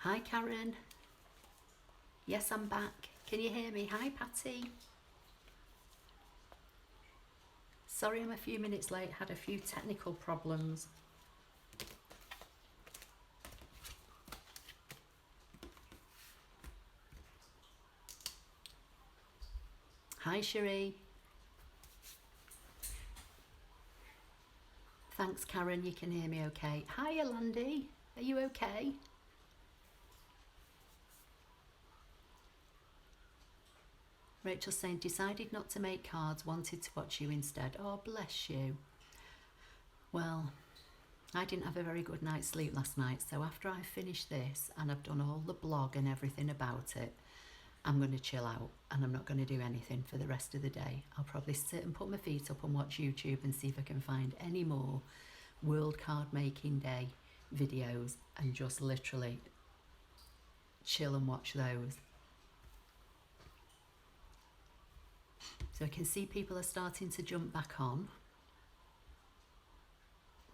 Hi Karen. Yes, I'm back. Can you hear me? Hi Patty. Sorry I'm a few minutes late, had a few technical problems. Hi Cherie. Thanks Karen, you can hear me okay. Hi Alandi, are you okay? Rachel's saying, decided not to make cards, wanted to watch you instead. Oh, bless you. Well, I didn't have a very good night's sleep last night, so after I finish this and I've done all the blog and everything about it, I'm going to chill out and I'm not going to do anything for the rest of the day. I'll probably sit and put my feet up and watch YouTube and see if I can find any more World Card Making Day videos and just literally chill and watch those. So I can see people are starting to jump back on.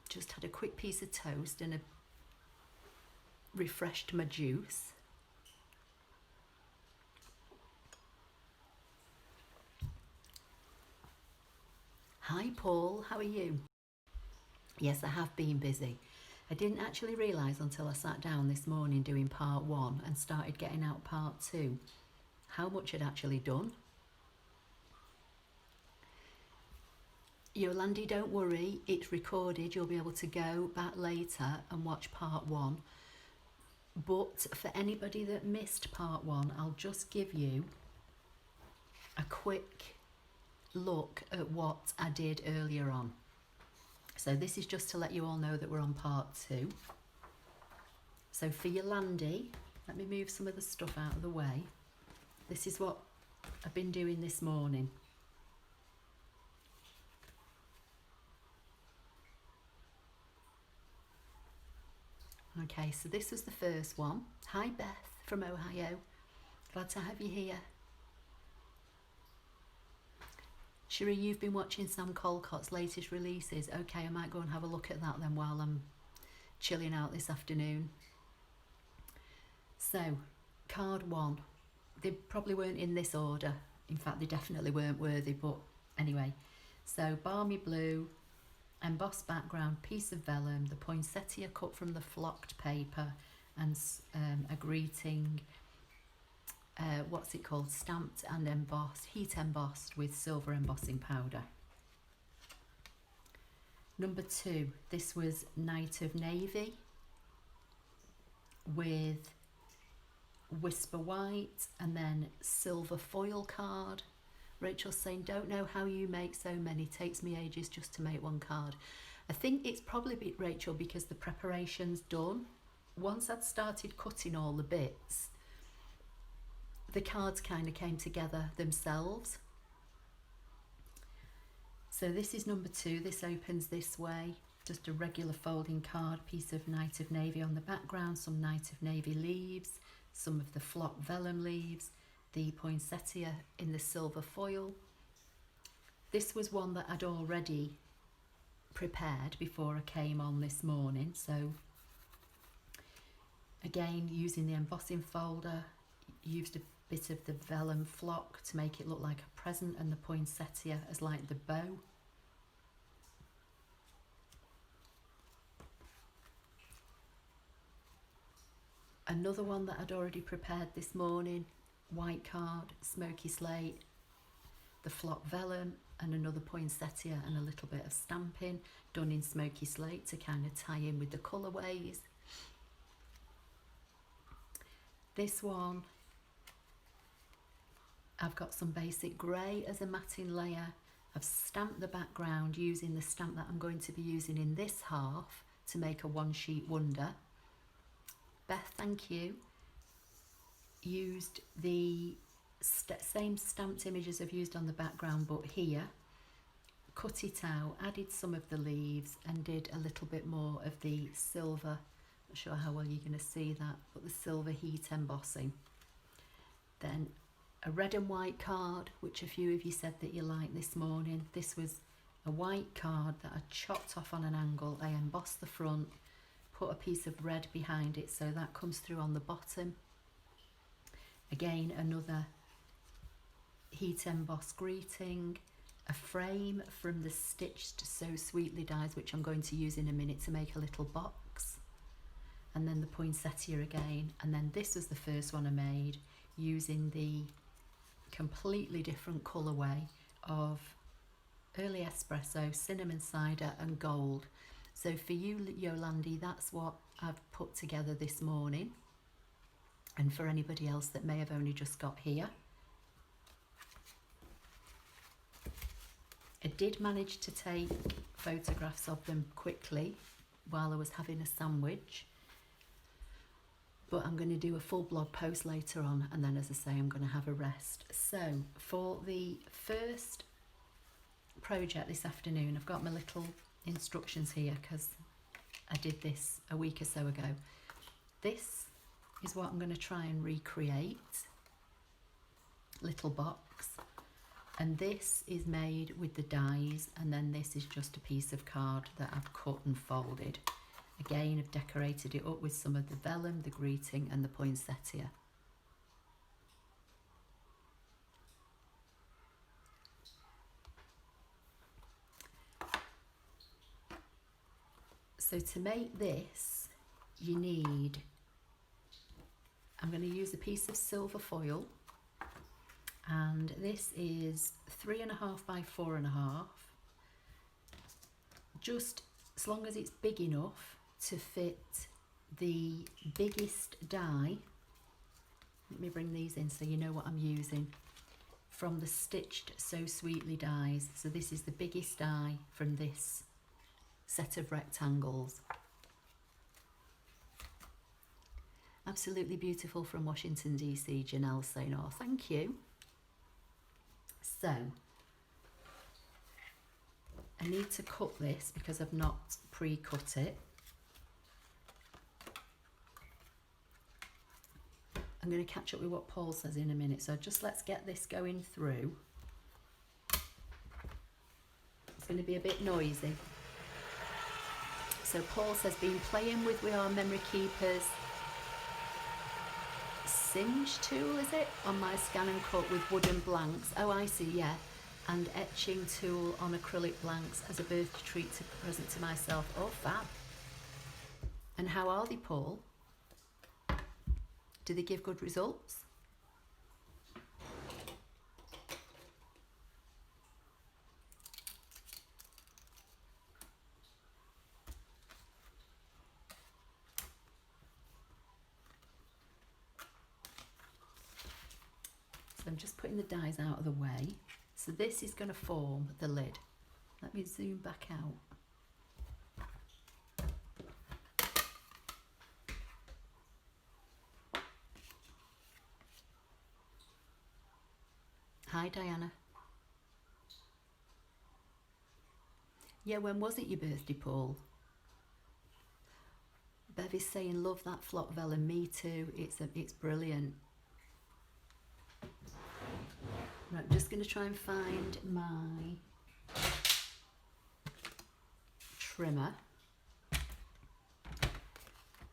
Just had a quick piece of toast and refreshed my juice. Hi Paul, how are you? Yes, I have been busy. I didn't actually realise until I sat down this morning doing part 1 and started getting out part 2 how much I'd actually done. Yolandi, don't worry, it's recorded. You'll be able to go back later and watch part 1. But for anybody that missed part 1, I'll just give you a quick look at what I did earlier on. So this is just to let you all know that we're on part 2. So for Yolandi, let me move some of the stuff out of the way. This is what I've been doing this morning. Okay, so this was the first one. Hi Beth from Ohio. Glad to have you here. Cherie, you've been watching Sam Colcott's latest releases. Okay, I might go and have a look at that then while I'm chilling out this afternoon. So, card 1. They probably weren't in this order. In fact, they definitely weren't worthy, but anyway. So, Balmy Blue, embossed background, piece of vellum, the poinsettia cut from the flocked paper, and a greeting, what's it called, stamped and embossed, heat embossed with silver embossing powder. Number 2, this was Night of Navy with Whisper White and then silver foil card. Rachel's saying, don't know how you make so many, takes me ages just to make one card. I think it's probably, Rachel, because the preparation's done. Once I'd started cutting all the bits, the cards kind of came together themselves. So this is number 2. This opens this way, just a regular folding card, piece of Night of Navy on the background, some Night of Navy leaves, some of the flocked vellum leaves, the poinsettia in the silver foil. This was one that I'd already prepared before I came on this morning. So again, using the embossing folder, used a bit of the vellum flock to make it look like a present and the poinsettia as like the bow. Another one that I'd already prepared this morning, white card, smoky slate, the flock vellum and another poinsettia and a little bit of stamping done in smoky slate to kind of tie in with the colourways. This one, I've got some basic grey as a matting layer. I've stamped the background using the stamp that I'm going to be using in this half to make a one sheet wonder. Beth, thank you. Used the same stamped images I've used on the background, but here, cut it out, added some of the leaves and did a little bit more of the silver, not sure how well you're going to see that, but the silver heat embossing. Then a red and white card, which a few of you said that you liked this morning. This was a white card that I chopped off on an angle. I embossed the front, put a piece of red behind it, so that comes through on the bottom. Again, another heat embossed greeting, a frame from the Stitched So Sweetly dies, which I'm going to use in a minute to make a little box, and then the poinsettia again. And then this was the first one I made using the completely different colourway of Early Espresso, Cinnamon Cider and Gold. So for you, Yolandi, that's what I've put together this morning. And for anybody else that may have only just got here, I did manage to take photographs of them quickly while I was having a sandwich, but I'm going to do a full blog post later on, and then, as I say, I'm going to have a rest. So for the first project this afternoon, I've got my little instructions here because I did this a week or so ago. This is what I'm going to try and recreate, little box, and this is made with the dies, and then this is just a piece of card that I've cut and folded. Again, I've decorated it up with some of the vellum, the greeting and the poinsettia. So to make this, you need, I'm going to use a piece of silver foil, and this is 3.5 by 4.5, just as long as it's big enough to fit the biggest die. Let me bring these in so you know what I'm using, from the Stitched So Sweetly dies. So this is the biggest die from this set of rectangles. Absolutely beautiful, from Washington DC, Janelle saying, oh, thank you. So I need to cut this because I've not pre-cut it. I'm going to catch up with what Paul says in a minute, so just let's get this going through. It's going to be a bit noisy. So Paul says, been playing with our memory keepers singe tool, is it, on my ScanNCut with wooden blanks. Oh, I see, yeah. And etching tool on acrylic blanks as a birthday treat to present to myself. Oh, fab. And how are they, Paul? Do they give good results? So I'm just putting the dies out of the way. So this is going to form the lid. Let me zoom back out. Hi, Diana. Yeah, when was it your birthday, Paul? Bev is saying, love that flock vellum. Me too. It's brilliant. Right, I'm just going to try and find my trimmer.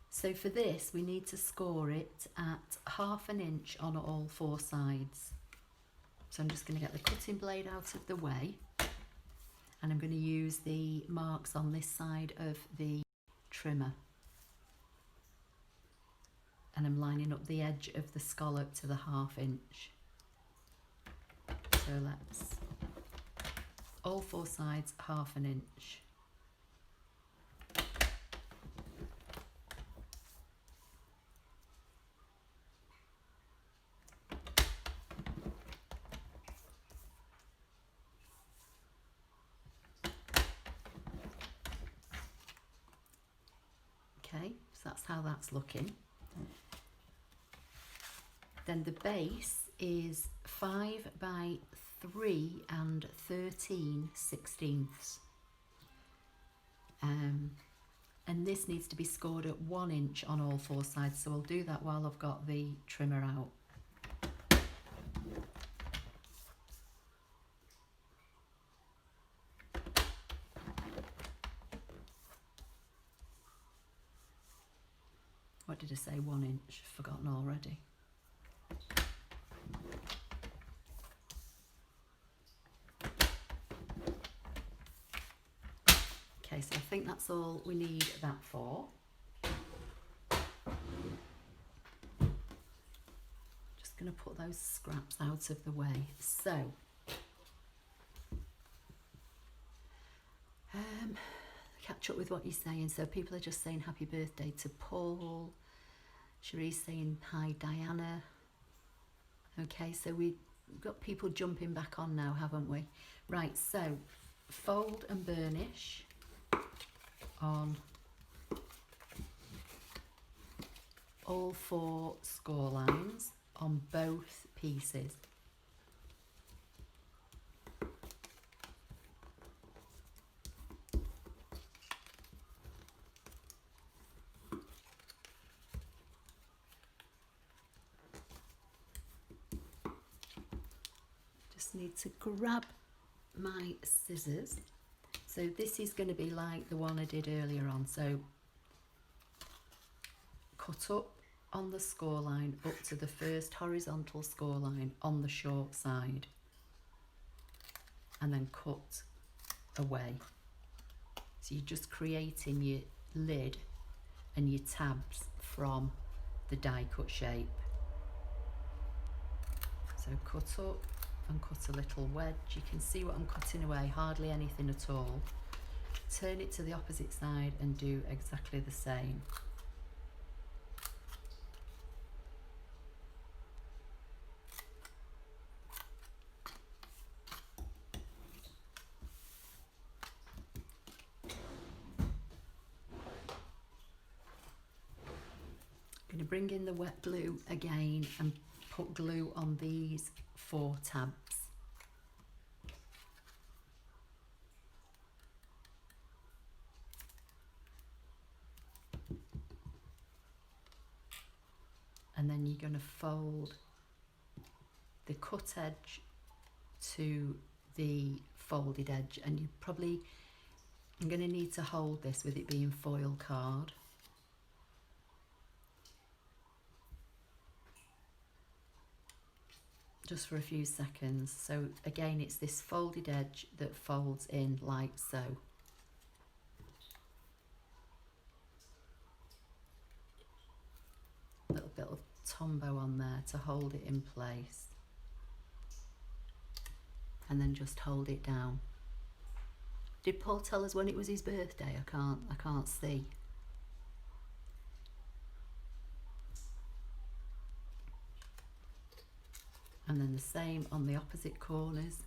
So for this, we need to score it at 1/2 inch on all 4 sides. So I'm just going to get the cutting blade out of the way, and I'm going to use the marks on this side of the trimmer. And I'm lining up the edge of the scallop to the 1/2 inch. So let's, all 4 sides, 1/2 inch. Okay, so that's how that's looking. Then the base is 5 by 3 and 13/16. And this needs to be scored at 1 inch on all 4 sides, so I'll do that while I've got the trimmer out. What did I say, 1 inch? Forgotten already. Okay, so I think that's all we need that for. Just going to put those scraps out of the way. So, catch up with what you're saying. So people are just saying happy birthday to Paul. Cherie's saying hi Diana. Okay, so we've got people jumping back on now, haven't we? Right, so fold and burnish on all 4 score lines on both pieces. Just need to grab my scissors. So this is going to be like the one I did earlier on. So cut up on the score line up to the first horizontal score line on the short side and then cut away. So you're just creating your lid and your tabs from the die cut shape. So cut up and cut a little wedge. You can see what I'm cutting away, hardly anything at all. Turn it to the opposite side and do exactly the same. I'm going to bring in the wet glue again and put glue on these 4 tabs. And then you're going to fold the cut edge to the folded edge, and you probably, I'm going to need to hold this with it being foil card. Just for a few seconds. So again, it's this folded edge that folds in like so. A little bit of Tombow on there to hold it in place. And then just hold it down. Did Paul tell us when it was his birthday? I can't see. And then the same on the opposite corners.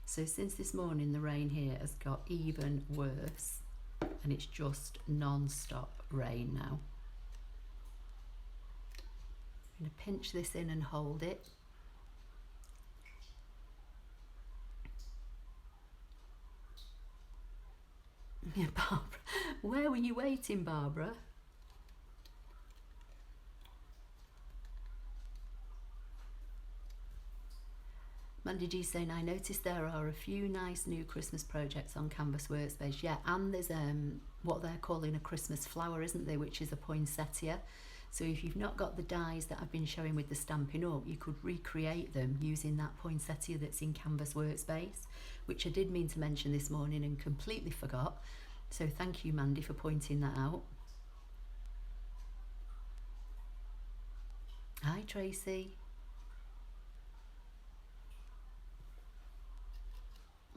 So since this morning, the rain here has got even worse, and it's just non-stop rain now. I'm going to pinch this in and hold it. Yeah, Barbara. Where were you waiting, Barbara? Mandy G saying, I noticed there are a few nice new Christmas projects on Canvas Workspace. Yeah, and there's what they're calling a Christmas flower, isn't there, which is a poinsettia. So if you've not got the dies that I've been showing with the Stampin' Up, you could recreate them using that poinsettia that's in Canvas Workspace, which I did mean to mention this morning and completely forgot. So thank you, Mandy, for pointing that out. Hi, Tracy.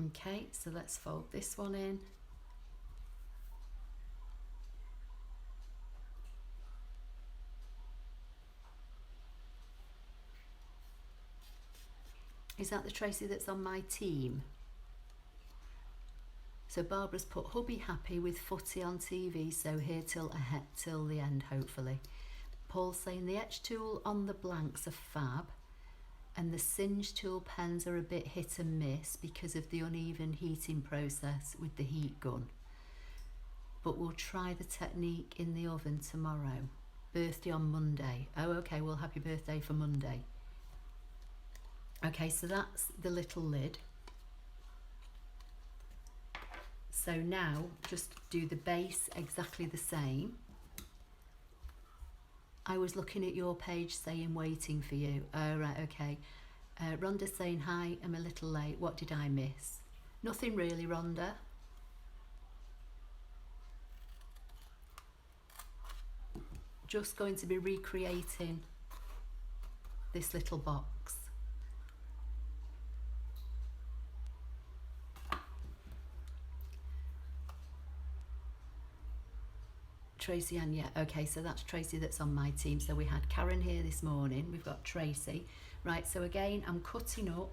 Okay, so let's fold this one in. Is that the Tracy that's on my team? So Barbara's put hubby happy with footy on TV, so here till the end, hopefully. Paul's saying the etch tool on the blanks are fab, and the singe tool pens are a bit hit and miss because of the uneven heating process with the heat gun. But we'll try the technique in the oven tomorrow. Birthday on Monday. Oh, okay, well, happy birthday for Monday. Okay, so that's the little lid. So now just do the base exactly the same. I was looking at your page saying waiting for you. Oh, right, okay. Rhonda's saying, hi, I'm a little late. What did I miss? Nothing really, Rhonda. Just going to be recreating this little box. Tracy Ann, yeah, okay, so that's Tracy that's on my team. So we had Karen here this morning, we've got Tracy. Right, so again, I'm cutting up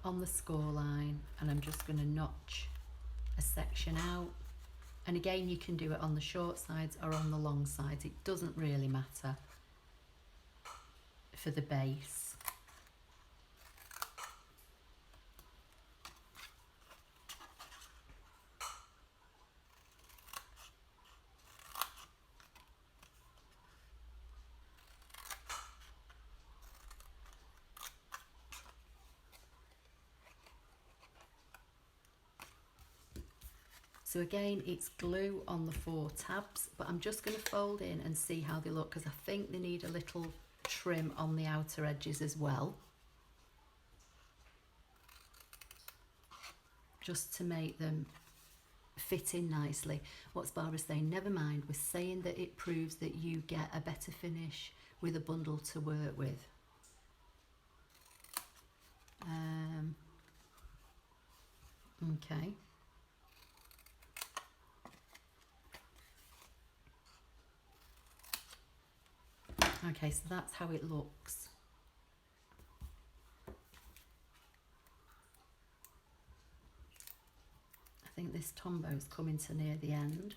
on the score line and I'm just going to notch a section out. And again, you can do it on the short sides or on the long sides. It doesn't really matter for the base. So again, it's glue on the 4 tabs, but I'm just going to fold in and see how they look because I think they need a little trim on the outer edges as well. Just to make them fit in nicely. What's Barbara saying? Never mind, we're saying that it proves that you get a better finish with a bundle to work with. Okay. Okay, so that's how it looks. I think this Tombo's coming to near the end.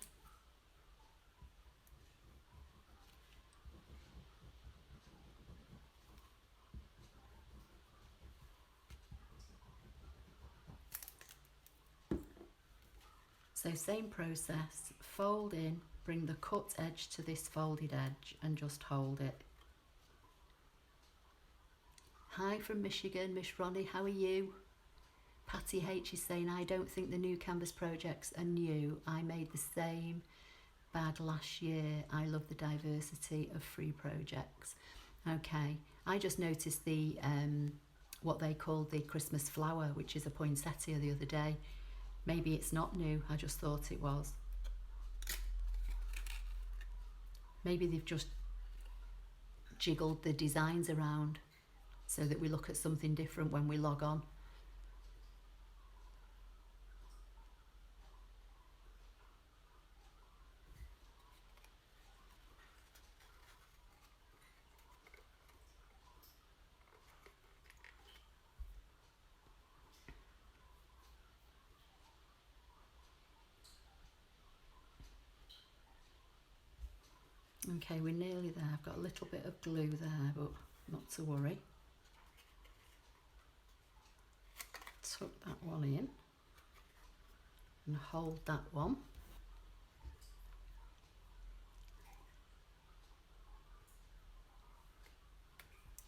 So same process, fold in, bring the cut edge to this folded edge and just hold it. Hi from Michigan, Miss Ronnie, how are you? Patty H is saying, I don't think the new canvas projects are new. I made the same bag last year. I love the diversity of free projects. Okay, I just noticed the what they call the Christmas flower, which is a poinsettia, the other day. Maybe it's not new, I just thought it was. Maybe they've just jiggled the designs around so that we look at something different when we log on. Okay, we're nearly there. I've got a little bit of glue there, but not to worry. Tuck that one in and hold that one.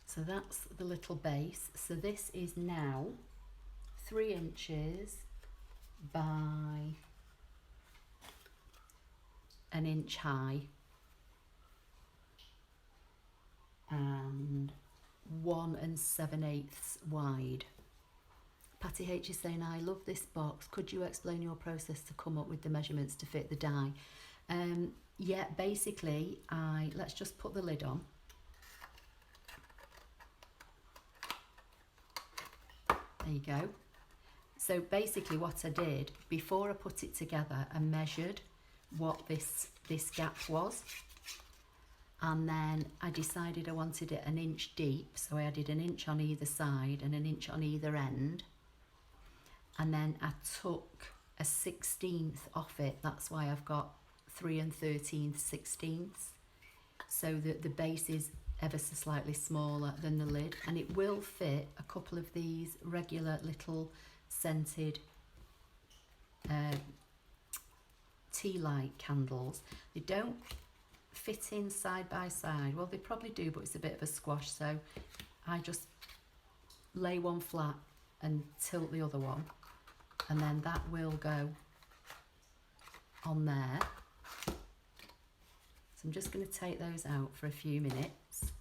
So that's the little base. So this is now 3 inches by 1 inch high and 1 7/8 wide. Patty H is saying, I love this box. Could you explain your process to come up with the measurements to fit the die? Yeah, basically, let's just put the lid on. There you go. So basically what I did, before I put it together, I measured what this gap was. And then I decided I wanted it 1 inch deep, so I added 1 inch on either side and 1 inch on either end. And then I took a 1/16 off it. That's why I've got 3 1/13 so that the base is ever so slightly smaller than the lid, and it will fit a couple of these regular little scented tea light candles. They don't fit in side by side. Well, they probably do, but it's a bit of a squash, so I just lay one flat and tilt the other one, and then that will go on there. So I'm just going to take those out for a few minutes.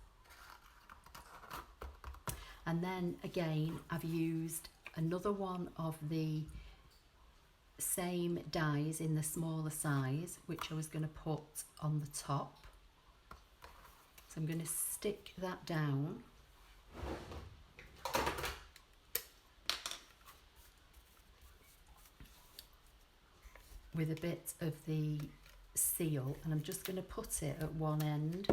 And then again, I've used another one of the same dies in the smaller size, which I was going to put on the top. So I'm going to stick that down. With a bit of the seal, and I'm just going to put it at one end,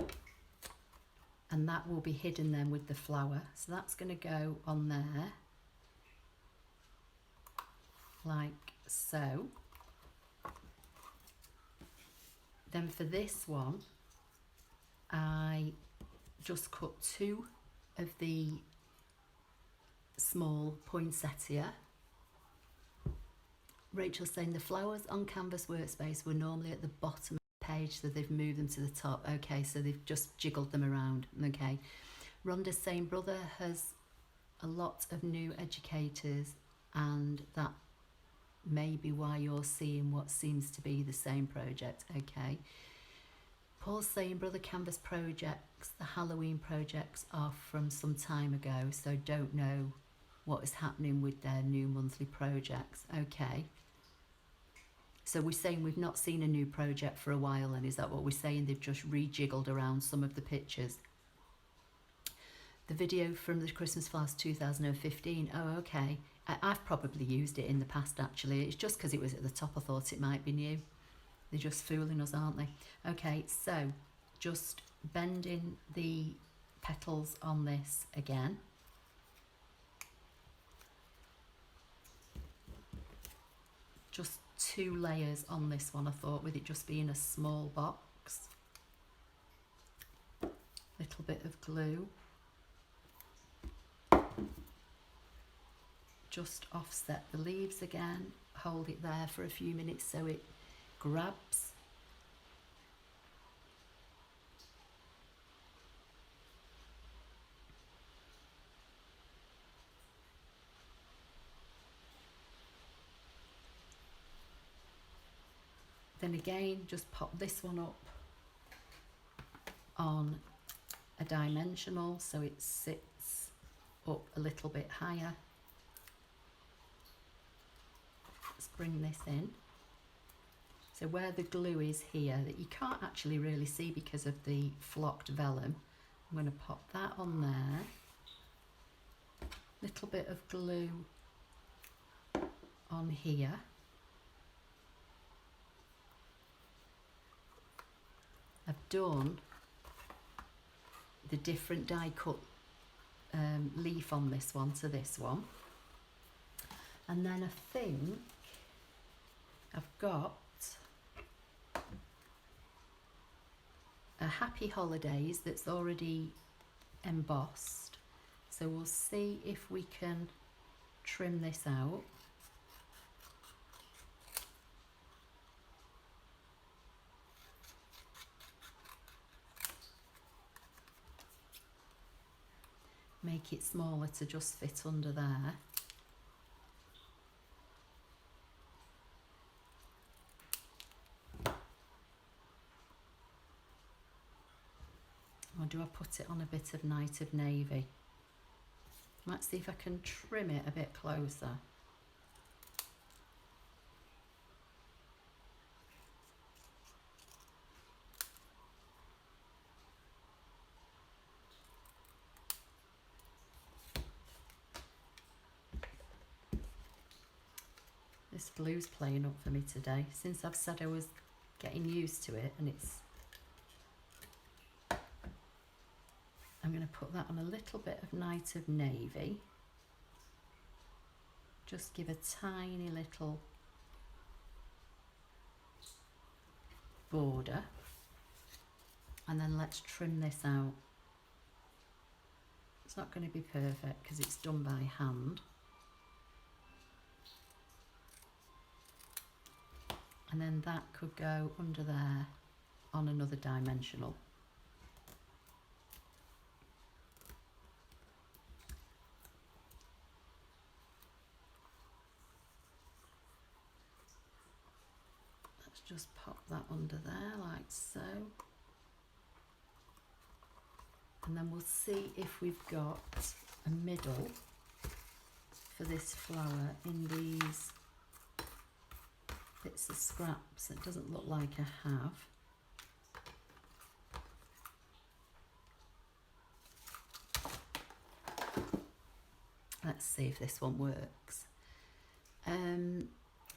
and that will be hidden then with the flower. So that's going to go on there like so. Then for this one, I just cut 2 of the small poinsettia. Rachel's saying the flowers on Canvas Workspace were normally at the bottom of the page, so they've moved them to the top. Okay, so they've just jiggled them around. Okay. Rhonda's saying Brother has a lot of new educators, and that may be why you're seeing what seems to be the same project. Okay. Paul's saying Brother Canvas projects, the Halloween projects, are from some time ago, so don't know what is happening with their new monthly projects. Okay. So we're saying we've not seen a new project for a while, and is that what we're saying? They've just rejiggled around some of the pictures. The video from the Christmas Flowers 2015. Oh, okay. I've probably used it in the past, actually. It's just because it was at the top, I thought it might be new. They're just fooling us, aren't they? Okay, so just bending the petals on this again. Just 2 layers on this one, I thought, with it just being a small box. Little bit of glue. Just offset the leaves again, hold it there for a few minutes so it grabs. Then again, just pop this one up on a dimensional so it sits up a little bit higher. Let's bring this in. So where the glue is here, that you can't actually really see because of the flocked vellum, I'm going to pop that on there. Little bit of glue on here. I've done the different die cut leaf on this one to this one, and then I think I've got a Happy Holidays that's already embossed, so we'll see if we can trim this out. Make it smaller to just fit under there. Or do I put it on a bit of Night of Navy? Let's see if I can trim it a bit closer. This glue's playing up for me today, since I've said I was getting used to it, and it's... I'm going to put that on a little bit of Night of Navy. Just give a tiny little border, and then let's trim this out. It's not going to be perfect because it's done by hand. And then that could go under there on another dimensional. just pop that under there like so. And then we'll see if we've got a middle for this flower in these bits of scraps. It doesn't look like I have. Let's see if this one works.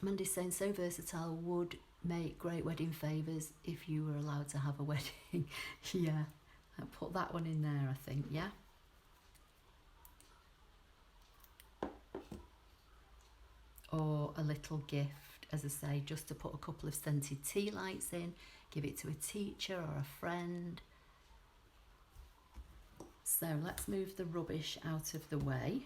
Mandy's saying, so versatile, would make great wedding favours if you were allowed to have a wedding. Yeah, I'll put that one in there, I think, yeah. Or a little gift, as I say, just to put a couple of scented tea lights in, give it to a teacher or a friend. So let's move the rubbish out of the way.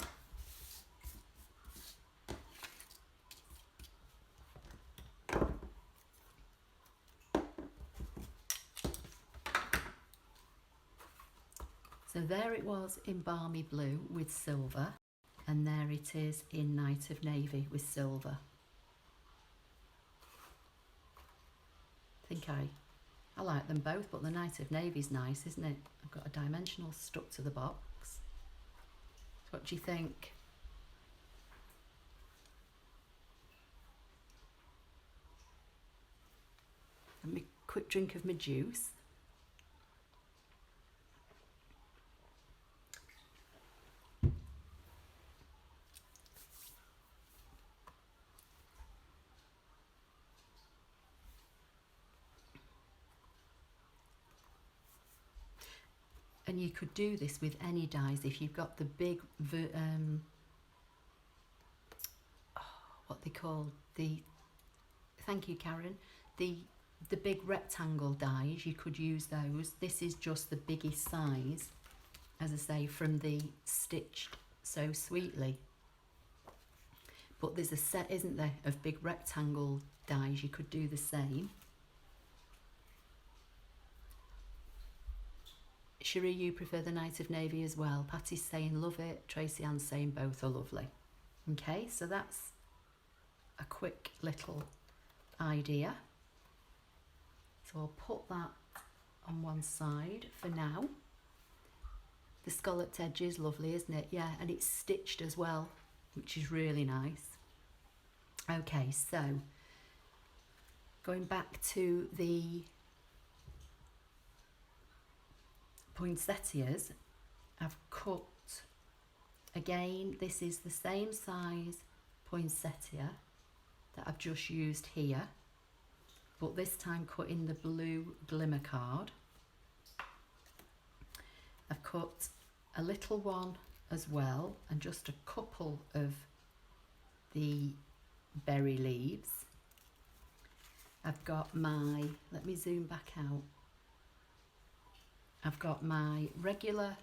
So there it was in Balmy Blue with silver, and there it is in Night of Navy with silver. I think I like them both, but the Night of Navy's nice, isn't it? I've got a dimensional stuck to the box. What do you think? Let me quick drink of my juice. And you could do this with any dies if you've got the big, what they call the, thank you Karen, the big rectangle dies, you could use those. This is just the biggest size, as I say, from the Stitched So Sweetly. But there's a set, isn't there, of big rectangle dies, you could do the same. Cherie, you prefer the Night of Navy as well. Patty's saying love it. Tracy Ann's saying both are lovely. Okay, so that's a quick little idea. So I'll put that on one side for now. The scalloped edge is lovely, isn't it? Yeah, and it's stitched as well, which is really nice. Okay, so going back to the poinsettias, I've cut, again, this is the same size poinsettia that I've just used here, but this time cut in the blue glimmer card. I've cut a little one as well, and just a couple of the berry leaves. I've got my, let me zoom back out, I've got my regular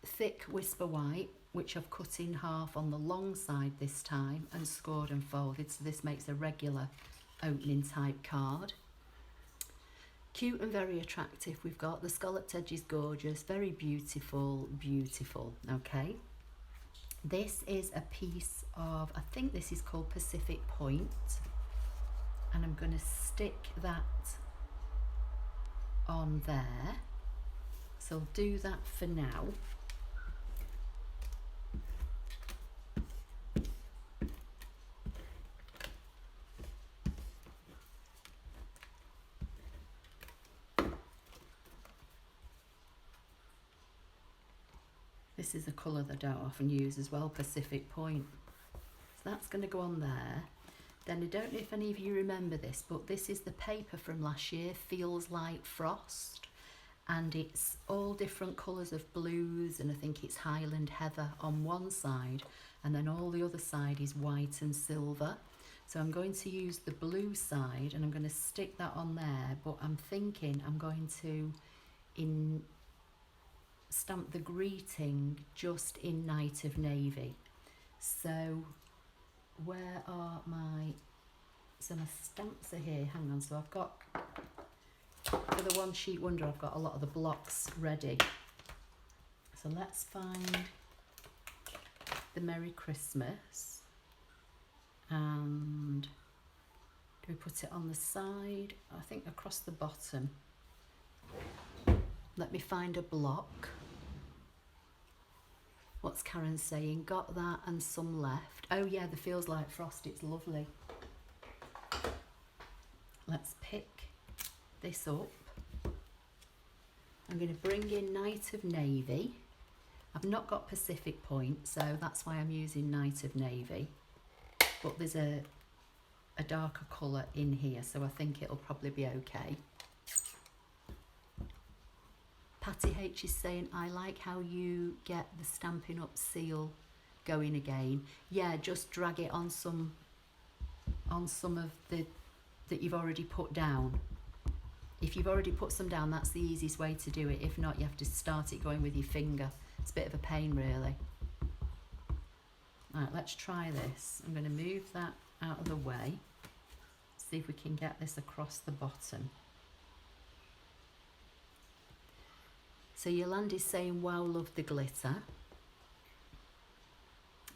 thick Whisper White, which I've cut in half on the long side this time and scored and folded, so this makes a regular opening type card. Cute and very attractive. We've got the scalloped edge is gorgeous, very beautiful, beautiful. Okay, this is a piece of, I think this is called Pacific Point, and I'm going to stick that on there, so I'll do that for now. This is a colour that I don't often use as well, Pacific Point. So that's going to go on there. Then I don't know if any of you remember this, but this is the paper from last year, Feels Like Frost. And it's all different colours of blues, and I think it's Highland Heather on one side, and then all the other side is white and silver. So I'm going to use the blue side and I'm going to stick that on there, but I'm thinking I'm going to stamp the greeting just in Night of Navy. So where are my, so my stamps are here, hang on, so I've got, for the one sheet wonder, I've got a lot of the blocks ready. So let's find the Merry Christmas, and We put it on the side, I think across the bottom. Let me find a block. What's Karen saying? Got that and some left. Oh yeah, the feels like frost, it's lovely. Let's pick this up. I'm going to bring in Night of Navy. I've not got Pacific Point, so that's why I'm using Night of Navy. But there's a darker colour in here, so I think it'll probably be okay. Patty H is saying, I like how you get the Stampin' Up seal going again. Yeah, just drag it on some of the that you've already put down. If you've already put some down, that's the easiest way to do it. If not, you have to start it going with your finger. It's a bit of a pain, really. Right, let's try this. I'm going to move that out of the way. See if we can get this across the bottom. So Yolanda's saying, wow, love the glitter.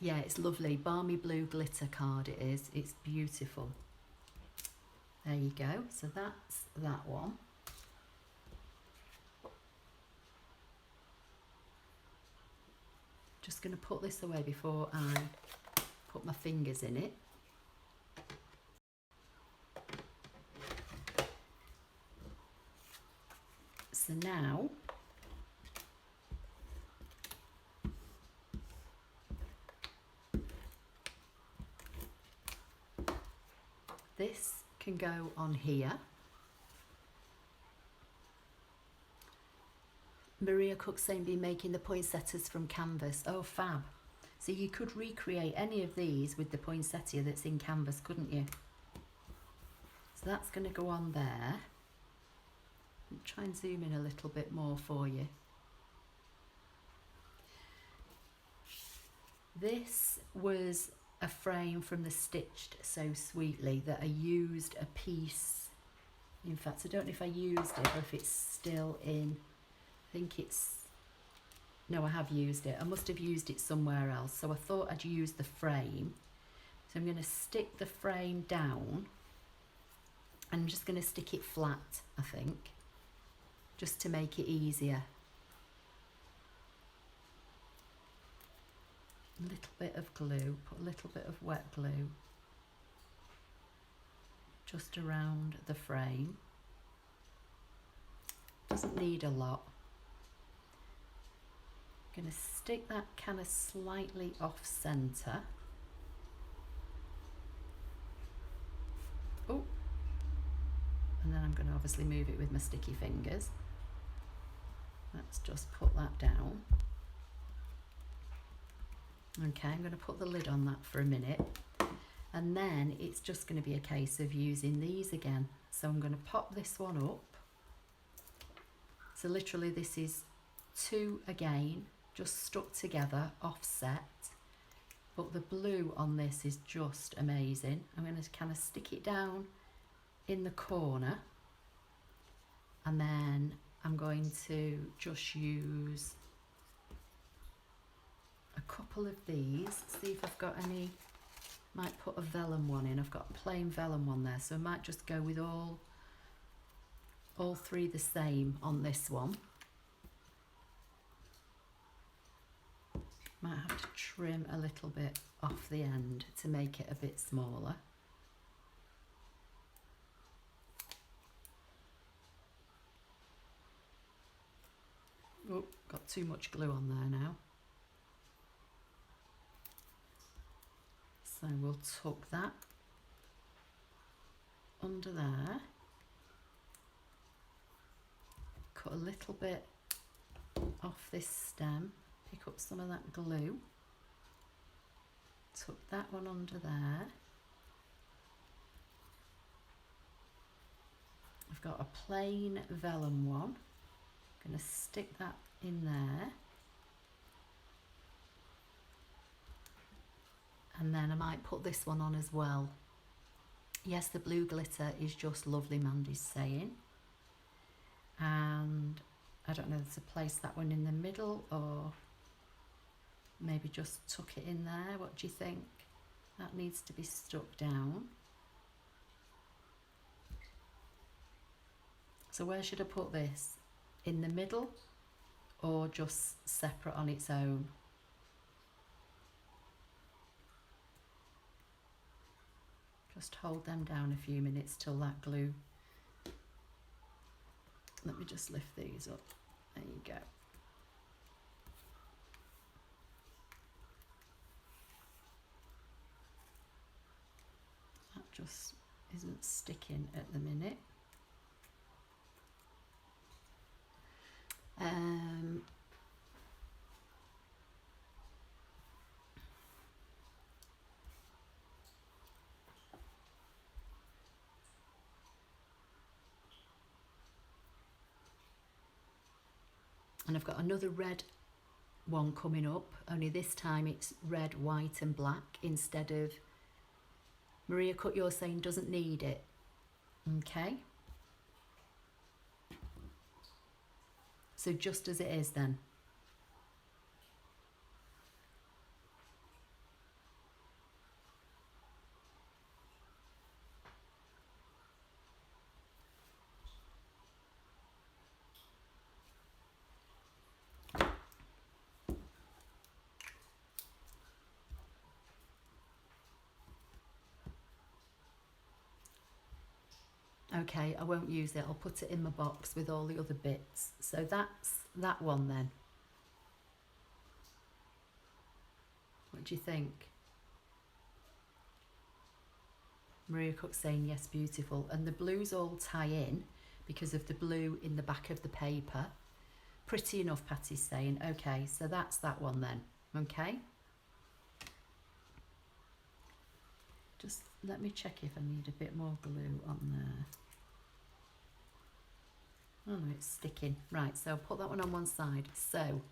Yeah, it's lovely. Balmy blue glitter card it is. It's beautiful. There you go. So that's that one. Just going to put this away before I put my fingers in it. So now this can go on here. Maria Cook saying, be making the poinsettias from canvas. Oh, fab. So you could recreate any of these with the poinsettia that's in canvas, couldn't you? So that's going to go on there. I'll try and zoom in a little bit more for you. This was a frame from the Stitched So Sweetly that I used a piece. In fact, I don't know if I used it or if it's still in. I think it's, no, I have used it. I must have used it somewhere else. So I thought I'd use the frame. So I'm going to stick the frame down. I'm just going to stick it flat, I think, just to make it easier. A little bit of glue, put a little bit of wet glue just around the frame. Doesn't need a lot. I'm going to stick that kind of slightly off centre. Oh, and then I'm going to obviously move it with my sticky fingers. Let's just put that down. Okay, I'm going to put the lid on that for a minute, and then it's just going to be a case of using these again. So I'm going to pop this one up. So literally this is two again, just stuck together, offset, but the blue on this is just amazing. I'm going to kind of stick it down in the corner, and then I'm going to just use a couple of these, see if I've got any. Might put a vellum one in. I've got a plain vellum one there, so I might just go with all three the same on this one. Might have to trim a little bit off the end to make it a bit smaller. Oh, got too much glue on there now. So we'll tuck that under there, cut a little bit off this stem, pick up some of that glue, tuck that one under there. I've got a plain vellum one, I'm going to stick that in there. And then I might put this one on as well. Yes, the blue glitter is just lovely, Mandy's saying. And I don't know, to place that one in the middle or maybe just tuck it in there. What do you think? That needs to be stuck down. So where should I put this? In the middle or just separate on its own? Just hold them down a few minutes till that glue. Let me just lift these up. There you go. That just isn't sticking at the minute. And I've got another red one coming up, only this time it's red, white and black instead of Maria Cut, you're saying doesn't need it. Okay. So just as it is then. Okay, I won't use it. I'll put it in my box with all the other bits. So that's that one then. What do you think? Maria Cook's saying yes, beautiful. And the blues all tie in because of the blue in the back of the paper. Pretty enough, Patty's saying. Okay, so that's that one then. Okay. Just let me check if I need a bit more glue on there. Oh no, it's sticking. Right, so I'll put that one on one side. So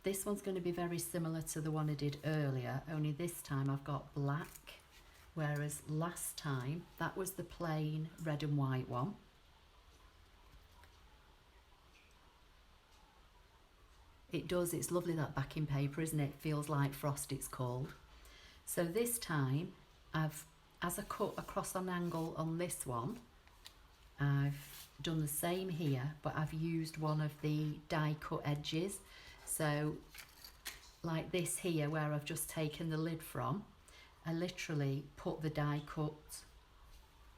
this one's going to be very similar to the one I did earlier, only this time I've got black, whereas last time that was the plain red and white one. It does, it's lovely that backing paper, isn't it? It feels like frost, it's called. So this time as I cut across an angle on this one, I've done the same here, but I've used one of the die cut edges. So like this here where I've just taken the lid from, I literally put the die cut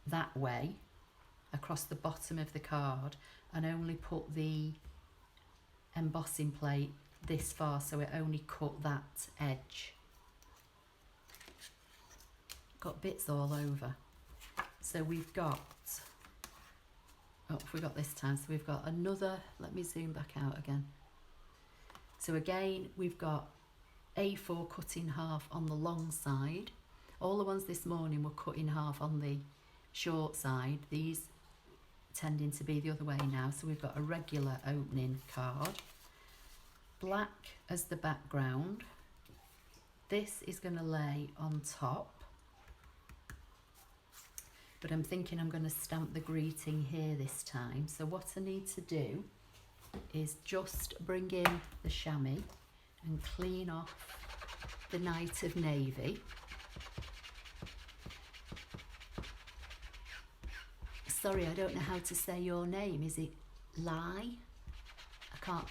that way across the bottom of the card and only put the embossing plate this far, so it only cut that edge. Got bits all over. So we've got, oh, we got this time, so we've got another, let me zoom back out again. So again, we've got A4 cut in half on the long side. All the ones this morning were cut in half on the short side. These tending to be the other way now. So we've got a regular opening card. Black as the background. This is going to lay on top. But I'm thinking I'm going to stamp the greeting here this time. So what I need to do is just bring in the chamois and clean off the Night of Navy. Sorry, I don't know how to say your name. Is it Lai? I can't.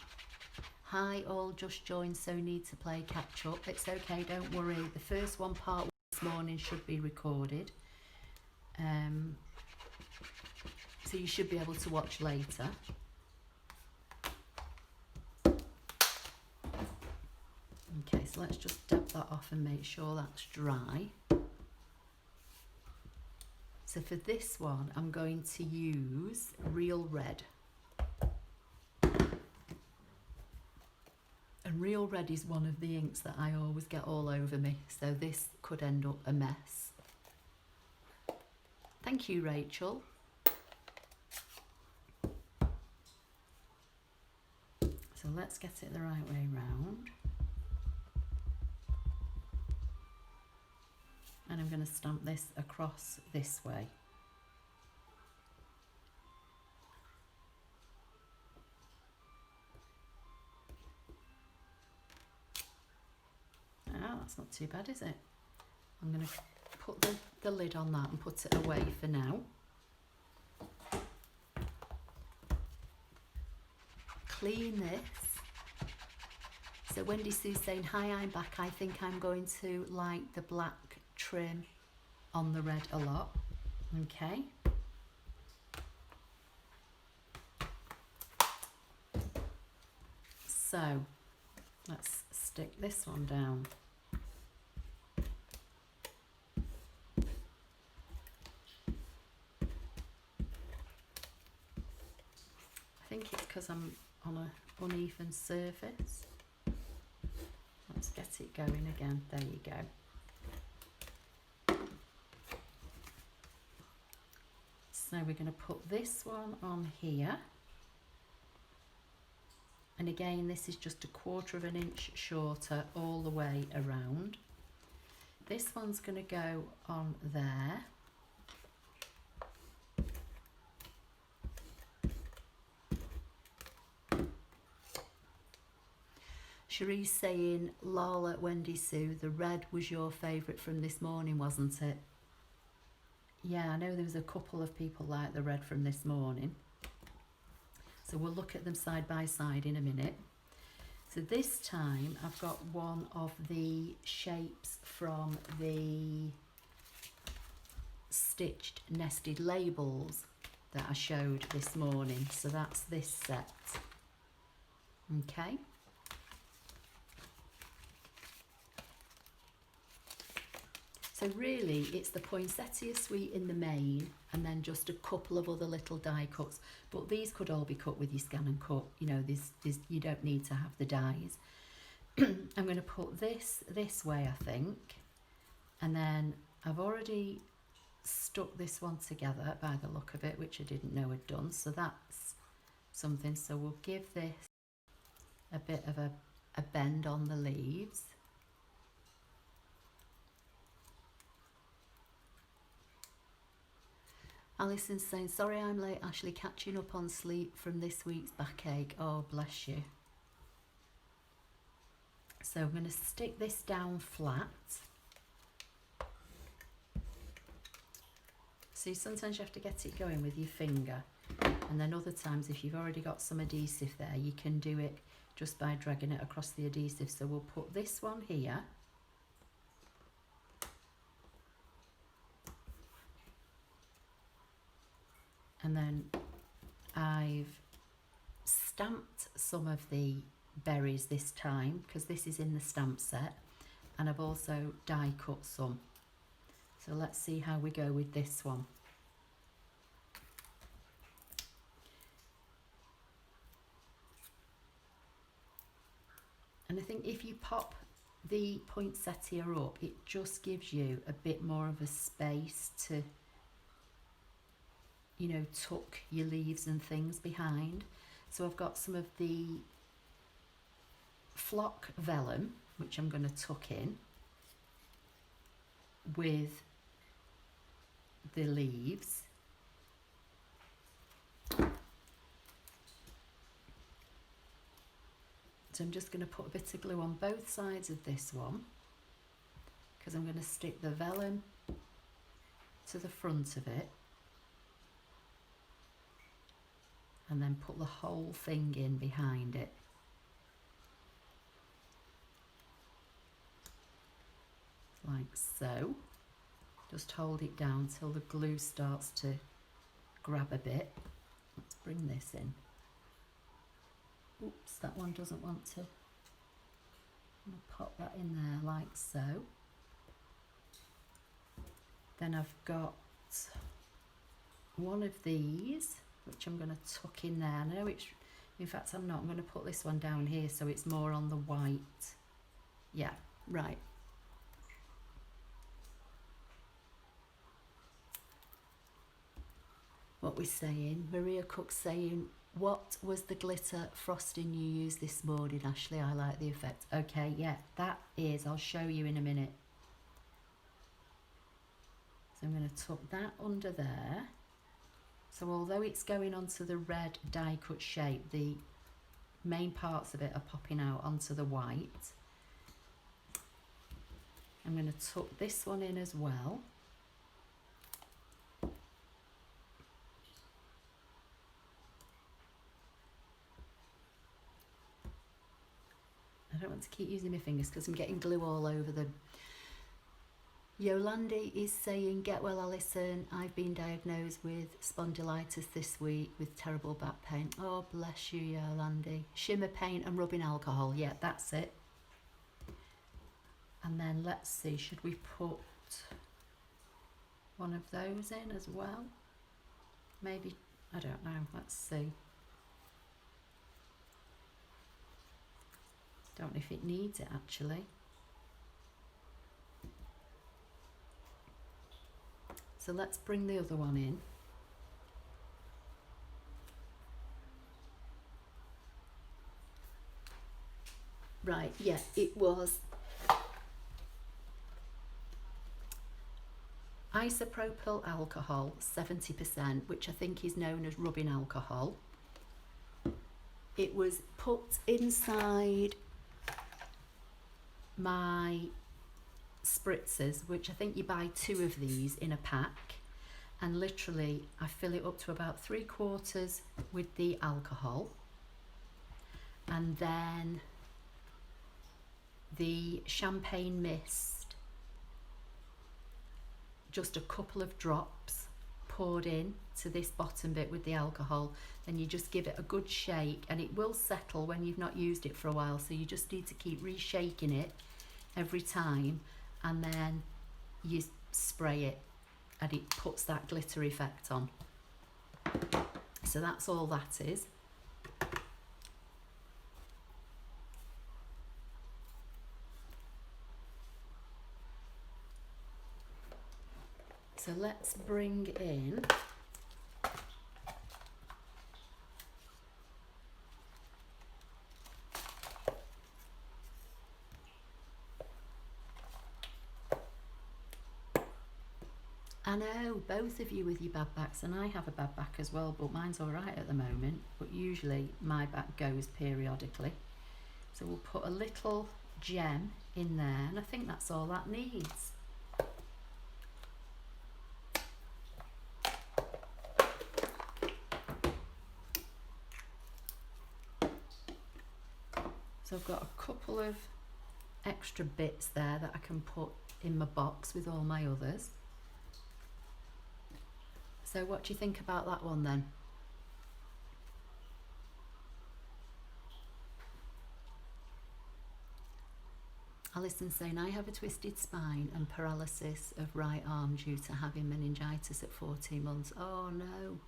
Hi, all just joined, so need to play catch up. It's okay, don't worry. The first one, part one this morning, should be recorded. So you should be able to watch later. Okay, so let's just dab that off and make sure that's dry. So for this one, I'm going to use Real Red. And Real Red is one of the inks that I always get all over me, so this could end up a mess. Thank you, Rachel. So let's get it the right way round. And I'm going to stamp this across this way. Ah, that's not too bad, is it? I'm going to put the lid on that and put it away for now. Clean this. So Wendy Sue's saying, hi, I'm back. I think I'm going to like the black trim on the red a lot. Okay. So let's stick this one down. I think it's because I'm on an uneven surface. Let's get it going again. There you go. So we're going to put this one on here. And again, this is just 1/4 of an inch shorter all the way around. This one's going to go on there. Cherie's saying, Lala, Wendy Sue, the red was your favourite from this morning, wasn't it? Yeah, I know there was a couple of people like the red from this morning. So we'll look at them side by side in a minute. So this time I've got one of the shapes from the stitched nested labels that I showed this morning. So that's this set. Okay. So really it's the poinsettia suite in the main and then just a couple of other little die cuts, but these could all be cut with your ScanNCut. You know, you don't need to have the dies. I'm going to put this way, I think, and then I've already stuck this one together by the look of it, which I didn't know I'd done, so that's something. So we'll give this a bit of a bend on the leaves. Alison's saying, sorry I'm late, Ashley, catching up on sleep from this week's backache. Oh, bless you. So I'm going to stick this down flat. See, sometimes you have to get it going with your finger. And then other times, if you've already got some adhesive there, you can do it just by dragging it across the adhesive. So we'll put this one here. And then I've stamped some of the berries this time because this is in the stamp set, and I've also die cut some. So let's see how we go with this one. And I think if you pop the poinsettia up, it just gives you a bit more of a space to, you know, tuck your leaves and things behind. So I've got some of the flock vellum, which I'm going to tuck in with the leaves. So I'm just going to put a bit of glue on both sides of this one because I'm going to stick the vellum to the front of it and then put the whole thing in behind it. Like so. Just hold it down till the glue starts to grab a bit. Let's bring this in. Oops, that one doesn't want to. I'm going to pop that in there like so. Then I've got one of these, which I'm going to tuck in there. I know it's, in fact I'm not, I'm going to put this one down here so it's more on the white. Yeah, right. What we're saying, Maria Cook's saying, what was the glitter frosting you used this morning, Ashley? I like the effect. Okay, yeah, that is, I'll show you in a minute. So I'm going to tuck that under there. So although it's going onto the red die cut shape, the main parts of it are popping out onto the white. I'm going to tuck this one in as well. I don't want to keep using my fingers because I'm getting glue all over them. Yolandi is saying, get well Alison, I've been diagnosed with spondylitis this week with terrible back pain. Oh bless you Yolandi. Shimmer paint and rubbing alcohol, yeah that's it. And then let's see, should we put one of those in as well? Maybe, I don't know, let's see. Don't know if it needs it actually. So let's bring the other one in. Right, yeah, it was isopropyl alcohol, 70%, which I think is known as rubbing alcohol. It was put inside my spritzers, which I think you buy 2 of these in a pack, and literally I fill it up to about 3/4 with the alcohol, and then the champagne mist, just a couple of drops poured in to this bottom bit with the alcohol. Then you just give it a good shake, and it will settle when you've not used it for a while, so you just need to keep reshaking it every time, and then you spray it and it puts that glitter effect on. So that's all that is. So let's bring in I know, both of you with your bad backs, and I have a bad back as well, but mine's all right at the moment, but usually my back goes periodically. So we'll put a little gem in there, and I think that's all that needs. So I've got a couple of extra bits there that I can put in my box with all my others. So what do you think about that one then? Alison's saying, I have a twisted spine and paralysis of right arm due to having meningitis at 14 months. Oh no.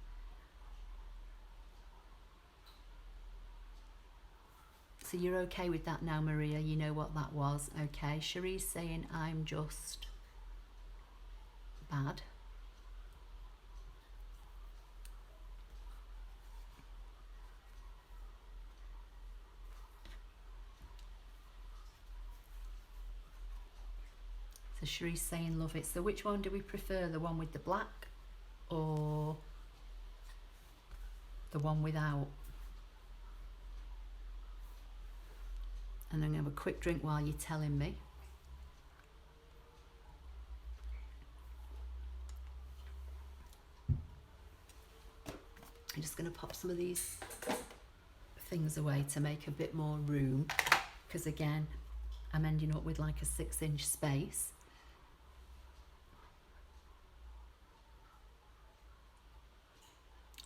So you're okay with that now, Maria? You know what that was? Okay. Cherie's saying, I'm just bad. So Cherie's saying love it. So which one do we prefer? The one with the black or the one without? And I'm going to have a quick drink while you're telling me. I'm just going to pop some of these things away to make a bit more room, because again, I'm ending up with like a 6-inch space.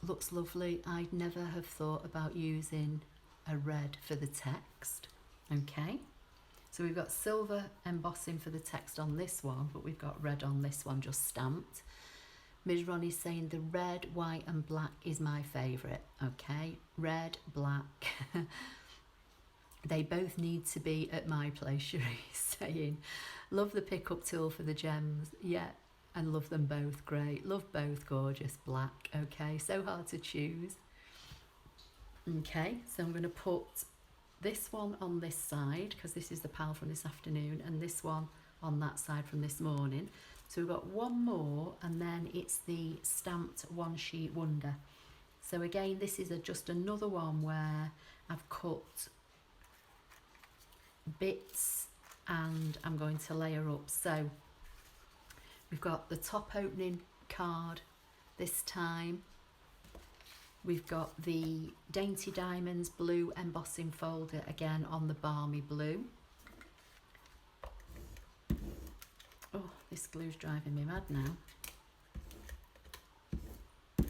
Looks lovely. I'd never have thought about using a red for the text. Okay, so we've got silver embossing for the text on this one, but we've got red on this one, just stamped. Ms. Ronnie's saying the red, white and black is my favourite. Okay, red, black. They both need to be at my place, Cherie's saying. Love the pickup tool for the gems. Yeah, and love them both. Great. Love both. Gorgeous. Black. Okay, so hard to choose. Okay, so I'm going to put this one on this side, because this is the pal from this afternoon, and this one on that side from this morning. So we've got one more, and then it's the stamped one sheet wonder. So again, this is just another one where I've cut bits and I'm going to layer up. So we've got the top opening card this time. We've got the Dainty Diamonds blue embossing folder again on the balmy blue. Oh, this glue's driving me mad now. I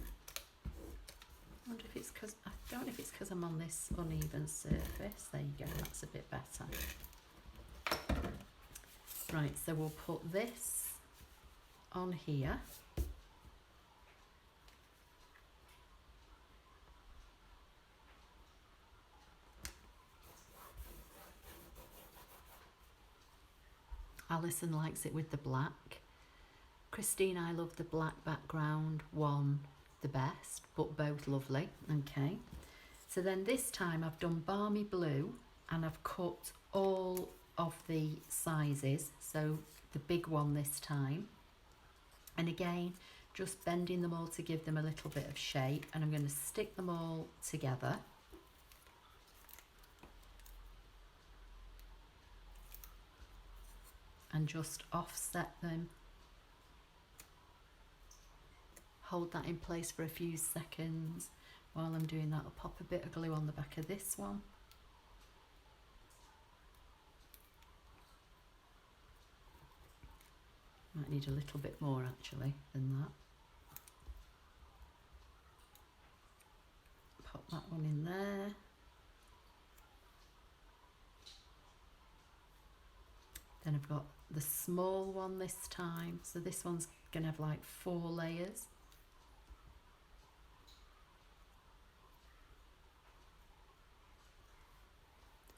wonder if it's because, I don't know if it's because I'm on this uneven surface. There you go, that's a bit better. Right, so we'll put this on here. Alison likes it with the black. Christine, I love the black background one the best, but both lovely. Okay, so then this time I've done balmy blue and I've cut all of the sizes, so the big one this time, and again just bending them all to give them a little bit of shape, and I'm going to stick them all together. And just offset them. Hold that in place for a few seconds. While I'm doing that, I'll pop a bit of glue on the back of this one. Might need a little bit more actually than that. Pop that one in there. Then I've got the small one this time. So this one's going to have like 4 layers.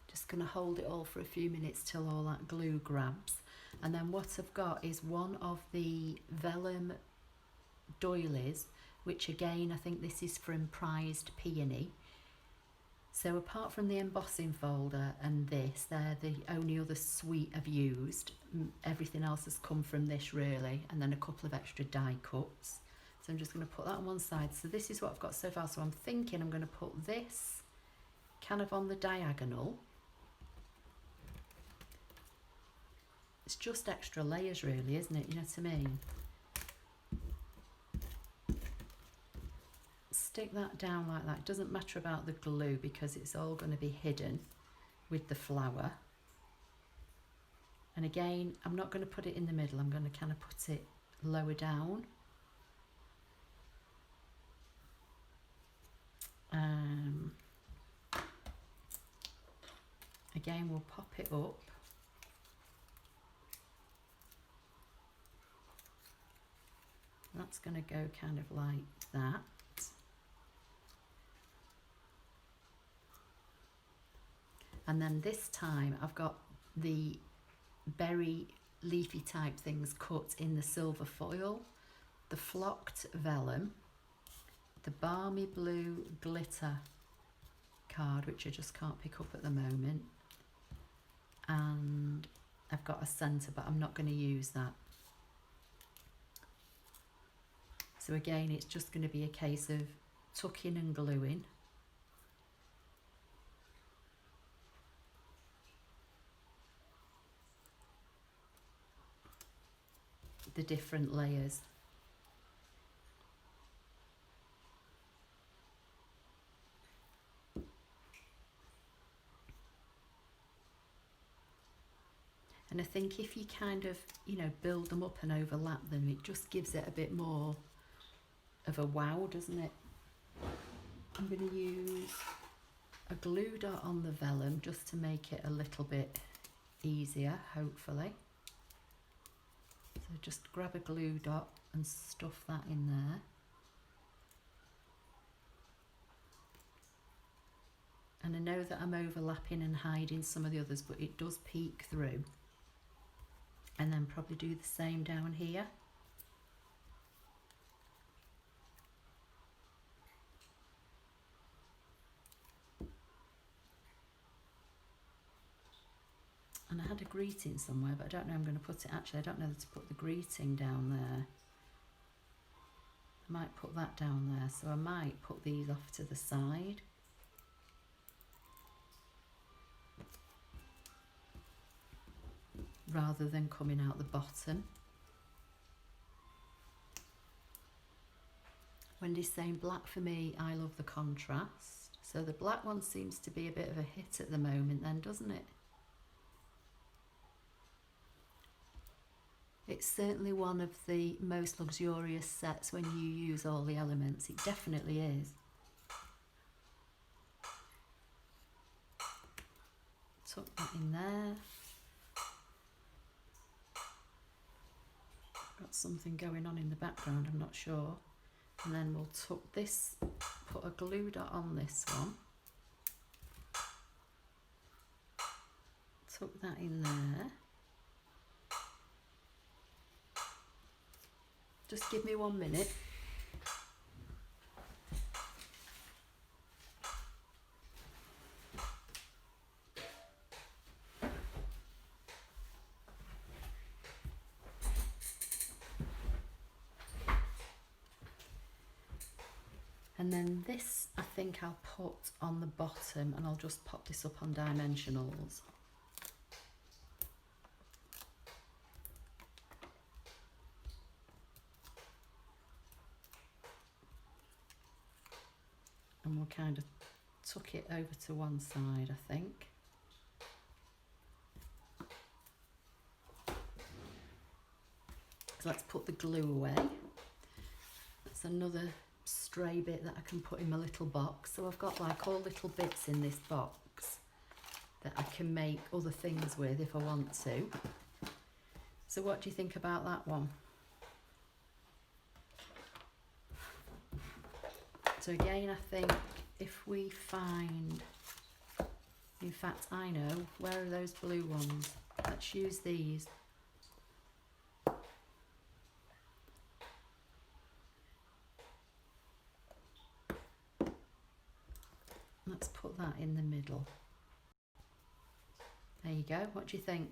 Just going to hold it all for a few minutes till all that glue grabs. And then what I've got is one of the vellum doilies, which again I think this is from Prized Peony. So apart from the embossing folder and this, they're the only other suite I've used. Everything else has come from this really, and then a couple of extra die cuts. So I'm just going to put that on one side. So this is what I've got so far. So I'm thinking I'm going to put this kind of on the diagonal. It's just extra layers really, isn't it? You know what I mean? Stick that down like that. It doesn't matter about the glue because it's all going to be hidden with the flower. And again, I'm not going to put it in the middle. I'm going to kind of put it lower down. Again, we'll pop it up. That's going to go kind of like that. And then this time I've got the berry leafy type things cut in the silver foil, the flocked vellum, the balmy blue glitter card, which I just can't pick up at the moment, and I've got a centre, but I'm not going to use that. So again, it's just going to be a case of tucking and gluing. The different layers. And I think if you kind of, you know, build them up and overlap them, it just gives it a bit more of a wow, doesn't it? I'm going to use a glue dot on the vellum just to make it a little bit easier, hopefully. So just grab a glue dot and stuff that in there. And I know that I'm overlapping and hiding some of the others, but it does peek through. And then probably do the same down here. And I had a greeting somewhere, but I don't know I'm going to put it. Actually, I don't know to put the greeting down there. I might put that down there. So I might put these off to the side. rather than coming out the bottom. Wendy's saying black for me, I love the contrast. So the black one seems to be a bit of a hit at the moment then, doesn't it? It's certainly one of the most luxurious sets when you use all the elements. It definitely is. Tuck that in there. Got something going on in the background, I'm not sure. And then we'll tuck this, put a glue dot on this one. Tuck that in there. Just give me 1 minute. And then this I think I'll put on the bottom, and I'll just pop this up on dimensionals. And we'll kind of tuck it over to one side, I think. So let's put the glue away. That's another stray bit that I can put in my little box. So I've got like all little bits in this box that I can make other things with if I want to. So what do you think about that one? So again, I think if we find, in fact I know, where are those blue ones? Let's use these. Let's put that in the middle. There you go, what do you think?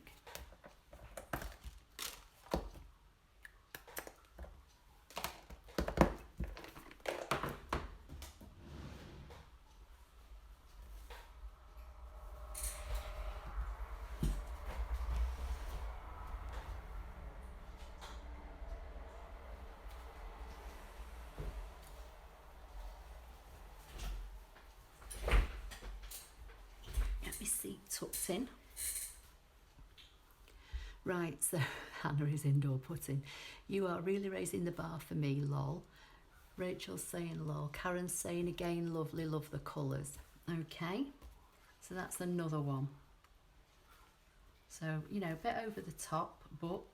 Seat tucked in. Right, so Hannah is indoor putting. You are really raising the bar for me, lol. Rachel's saying lol. Karen's saying again, lovely, love the colours. Okay, so that's another one. So, you know, a bit over the top, but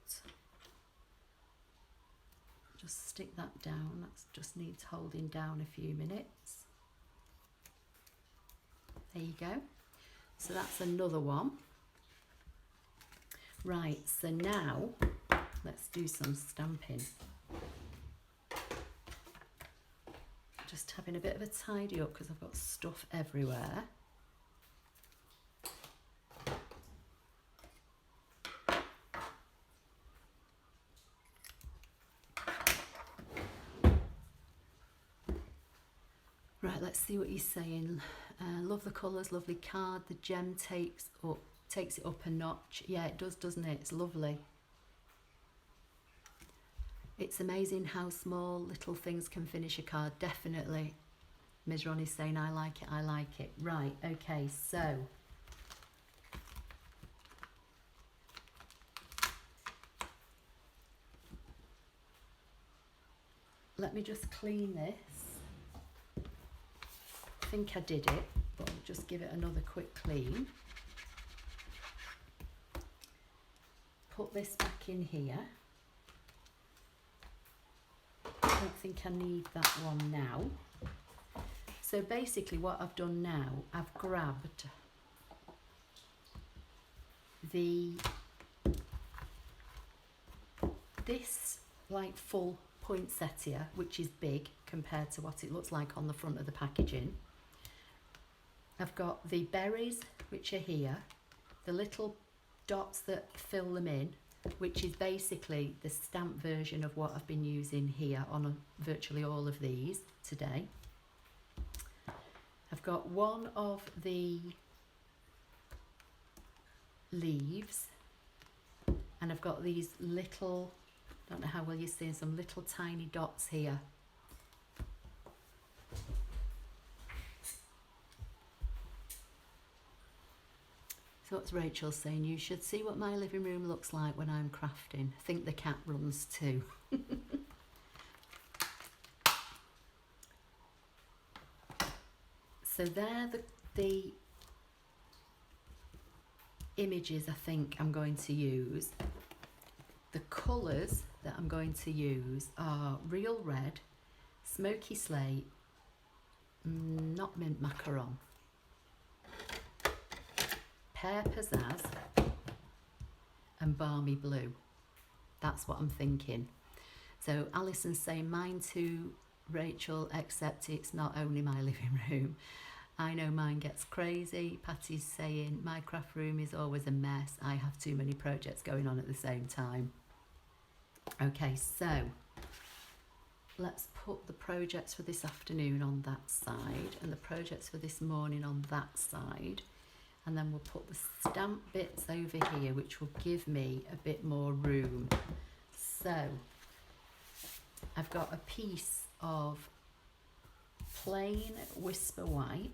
just stick that down. That just needs holding down a few minutes. There you go. So that's another one. Right, so now let's do some stamping. Just having a bit of a tidy up because I've got stuff everywhere. Right, let's see what he's saying. Love the colours, lovely card. The gem takes it up a notch. Yeah, it does, doesn't it? It's lovely. It's amazing how small little things can finish a card. Definitely. Ms. Ronnie's saying, I like it, I like it. Right, okay, so let me just clean this. I think I did it, but I'll just give it another quick clean. Put this back in here. I don't think I need that one now. So basically what I've done now, I've grabbed this like full poinsettia, which is big compared to what it looks like on the front of the packaging. I've got the berries, which are here, the little dots that fill them in, which is basically the stamp version of what I've been using here on virtually all of these today. I've got one of the leaves, And I've got these little, don't know how well you're seeing, some little tiny dots here. So what's Rachel saying? You should see what my living room looks like when I'm crafting. I think the cat runs too. So they're the images I think I'm going to use. The colours that I'm going to use are real red, smoky slate, not mint macaron, pear pizzazz and balmy blue. That's what I'm thinking. So Alison's saying mine too, Rachel, except it's not only my living room. I know mine gets crazy. Patty's saying my craft room is always a mess. I have too many projects going on at the same time. Okay, so let's put the projects for this afternoon on that side and the projects for this morning on that side. And then we'll put the stamp bits over here, which will give me a bit more room. So I've got a piece of plain Whisper White,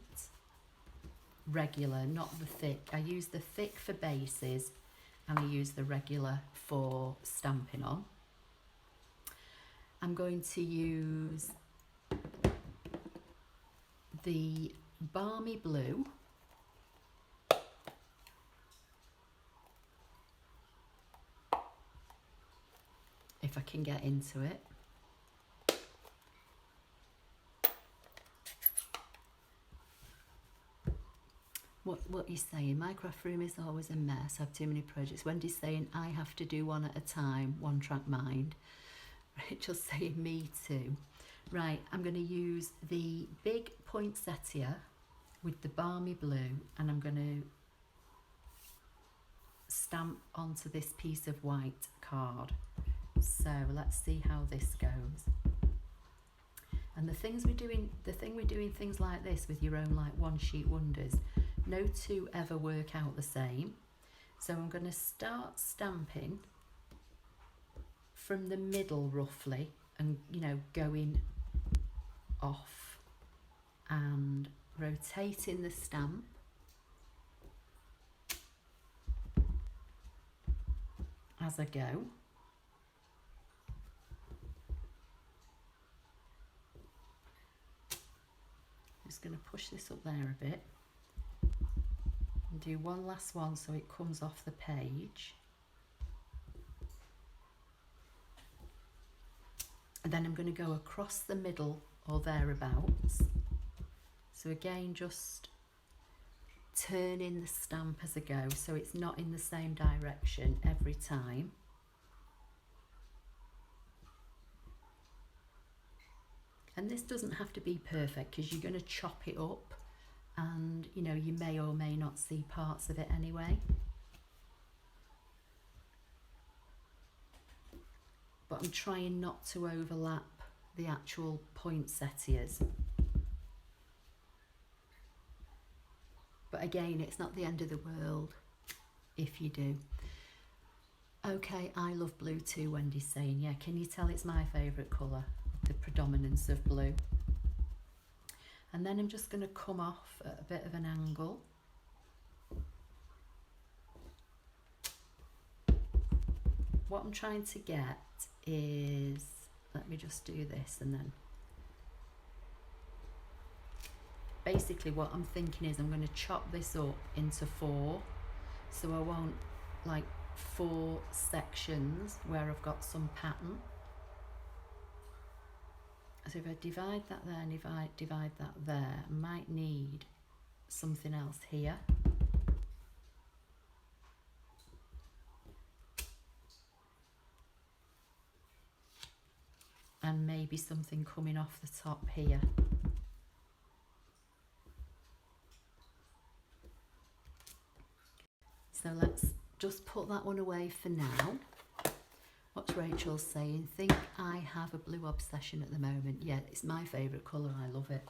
regular, not the thick. I use the thick for bases and I use the regular for stamping on. I'm going to use the balmy blue, if I can get into it. What you're saying, my craft room is always a mess, I have too many projects. Wendy's saying I have to do one at a time, one track mind. Rachel's saying me too. Right, I'm going to use the big poinsettia with the balmy blue and I'm going to stamp onto this piece of white card. So let's see how this goes. And the thing we're doing things like this with your own like one sheet wonders, no two ever work out the same. So I'm going to start stamping from the middle roughly and, you know, going off and rotating the stamp as I go. Just going to push this up there a bit and do one last one so it comes off the page. And then I'm going to go across the middle or thereabouts. So again, just turning the stamp as I go so it's not in the same direction every time. And this doesn't have to be perfect because you're going to chop it up and, you know, you may or may not see parts of it anyway. But I'm trying not to overlap the actual poinsettias. But again, it's not the end of the world if you do. Okay, I love blue too, Wendy's saying. Yeah, can you tell it's my favourite colour? The predominance of blue. And then I'm just going to come off at a bit of an angle. What I'm trying to get is, let me just do this and then basically what I'm thinking is I'm going to chop this up into 4 so I want like 4 sections where I've got some pattern. So if I divide that there and if I divide that there, I might need something else here. And maybe something coming off the top here. So let's just put that one away for now. What's Rachel saying? Think I have a blue obsession at the moment. Yeah, it's my favourite colour. I love it.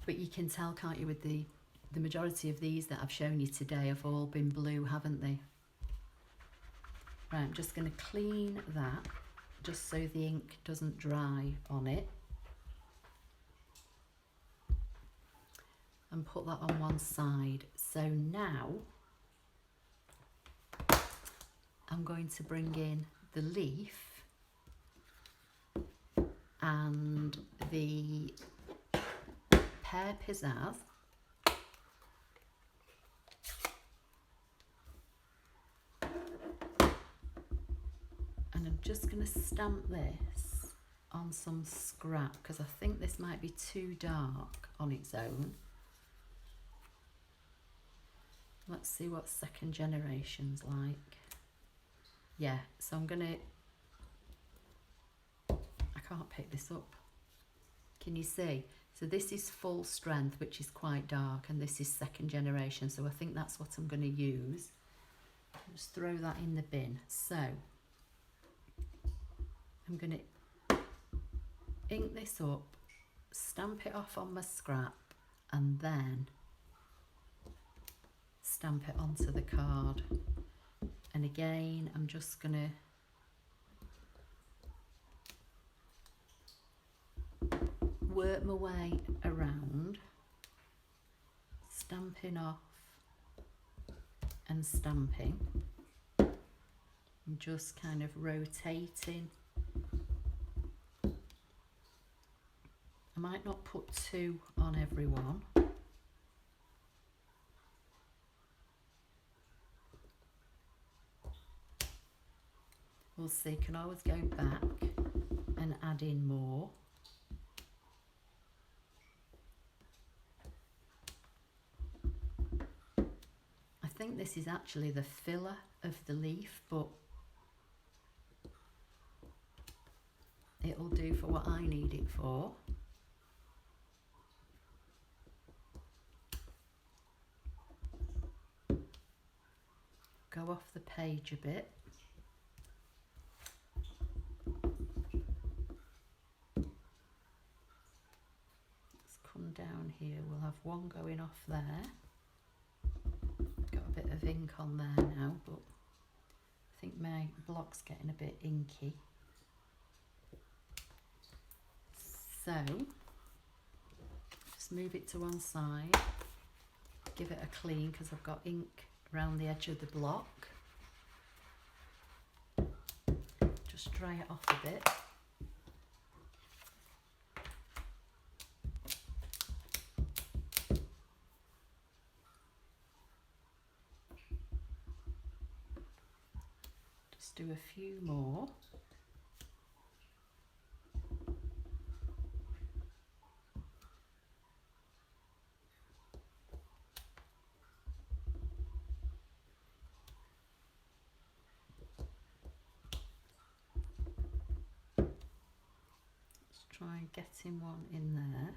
But you can tell, can't you, with the the majority of these that I've shown you today have all been blue, haven't they? Right, I'm just going to clean that just so the ink doesn't dry on it. And put that on one side. So now I'm going to bring in the leaf and the pear pizzazz. And I'm just going to stamp this on some scrap because I think this might be too dark on its own. Let's see what second generation's like. Yeah, so I'm gonna, I can't pick this up. Can you see? So this is full strength, which is quite dark, and this is second generation. So I think that's what I'm gonna use. Just throw that in the bin. So I'm gonna ink this up, stamp it off on my scrap, and then stamp it onto the card. And again, I'm just gonna work my way around, stamping off and stamping, and just kind of rotating. I might not put two on every one. We'll see, can always go back and add in more. I think this is actually the filler of the leaf, but it'll do for what I need it for. Go off the page a bit. Down here, we'll have one going off there. Got a bit of ink on there now, but I think my block's getting a bit inky. So just move it to one side, give it a clean because I've got ink around the edge of the block. Just dry it off a bit. Do a few more. Let's try getting one in there.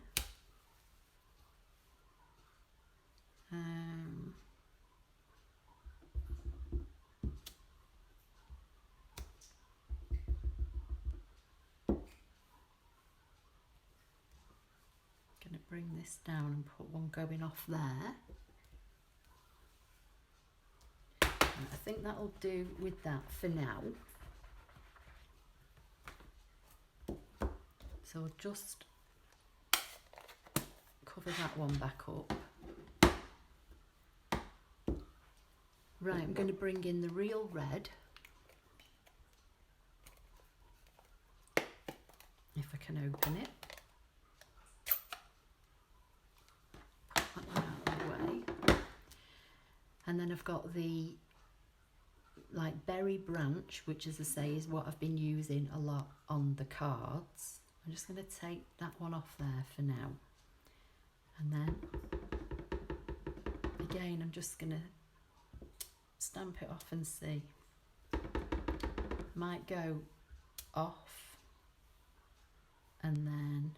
Bring this down and put one going off there. And I think that'll do with that for now. So I'll just cover that one back up. Right, I'm going to bring in the real red. If I can open it. And then I've got the like berry branch, which as I say is what I've been using a lot on the cards. I'm just going to take that one off there for now. And then again, I'm just going to stamp it off and see. Might go off and then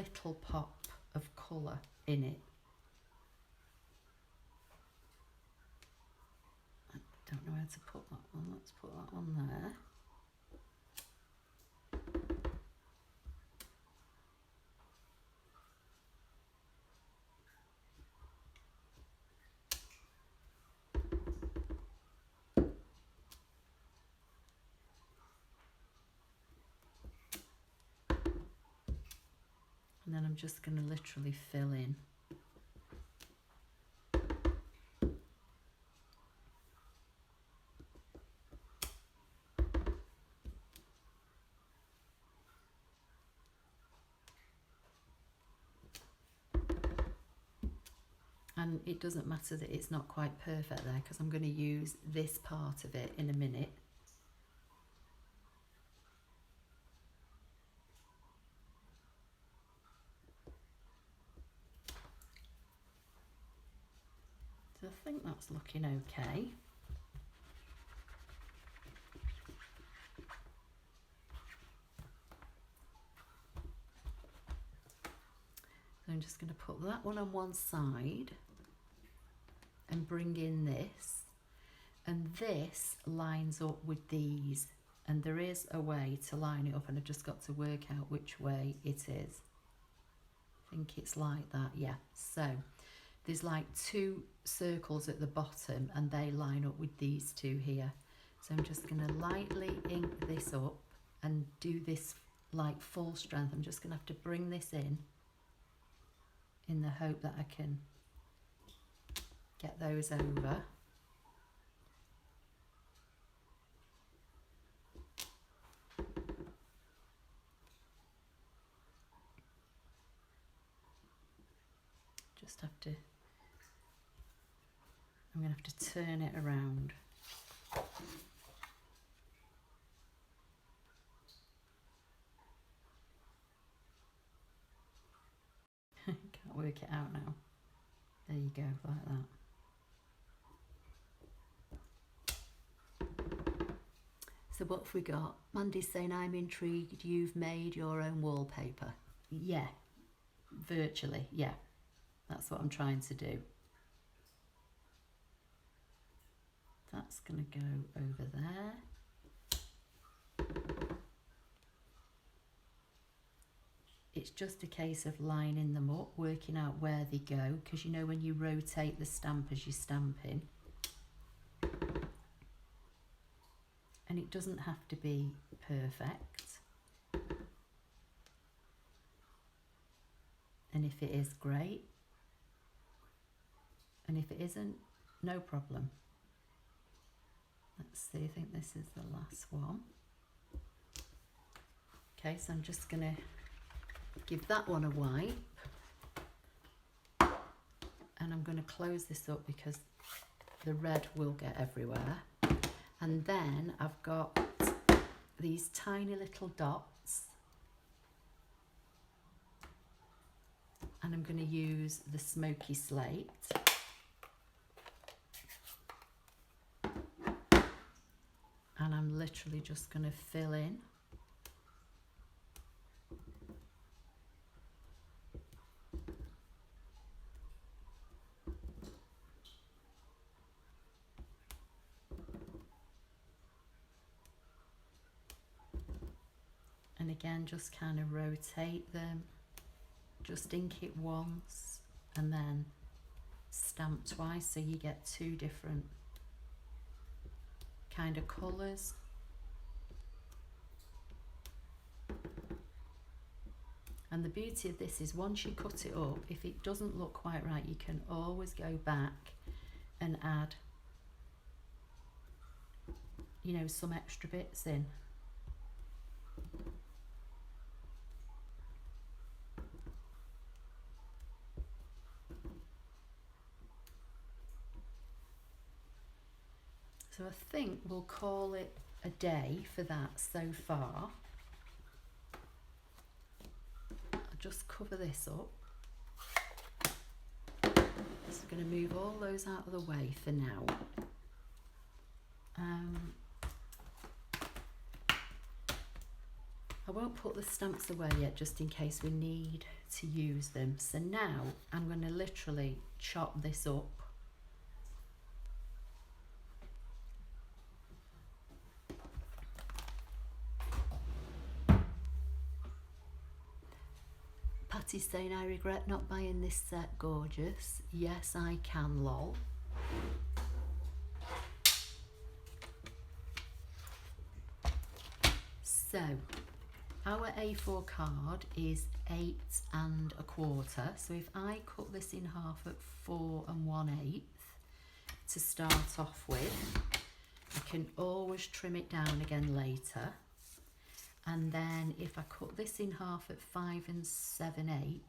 little pop of colour in it. I don't know how to put that on. Let's put that on there. And then I'm just going to literally fill in. And it doesn't matter that it's not quite perfect there, because I'm going to use this part of it in a minute. So I think that's looking okay. So I'm just going to put that one on one side and bring in this. And this lines up with these. And there is a way to line it up, and I've just got to work out which way it is. I think it's like that, yeah. So there's like 2 circles at the bottom, and they line up with these 2 here. So I'm just going to lightly ink this up and do this like full strength. I'm just going to have to bring this in the hope that I can get those over. Just have to, I'm going to have to turn it around. Can't work it out now. There you go, like that. So what have we got? Mandy's saying, I'm intrigued, you've made your own wallpaper. Yeah, virtually, yeah. That's what I'm trying to do. That's going to go over there. It's just a case of lining them up, working out where they go, because you know when you rotate the stamp as you're stamping. And it doesn't have to be perfect. And if it is, great. And if it isn't, no problem. Let's see, I think this is the last one. Okay, so I'm just going to give that one a wipe. And I'm going to close this up because the red will get everywhere. And then I've got these tiny little dots. And I'm going to use the smoky slate. And I'm literally just going to fill in. And again, just kind of rotate them. Just ink it once and then stamp twice, so you get 2 different kind of colours. And the beauty of this is once you cut it up, if it doesn't look quite right, you can always go back and add, you know, some extra bits in. So I think we'll call it a day for that so far. I'll just cover this up. So I'm going to move all those out of the way for now. I won't put the stamps away yet, just in case we need to use them. So now I'm going to literally chop this up. Patty's saying, I regret not buying this set, gorgeous. Yes, I can, lol. So, our A4 card is 8 1/4. So if I cut this in half at 4 1/8 to start off with, I can always trim it down again later. And then if I cut this in half at 5 7/8,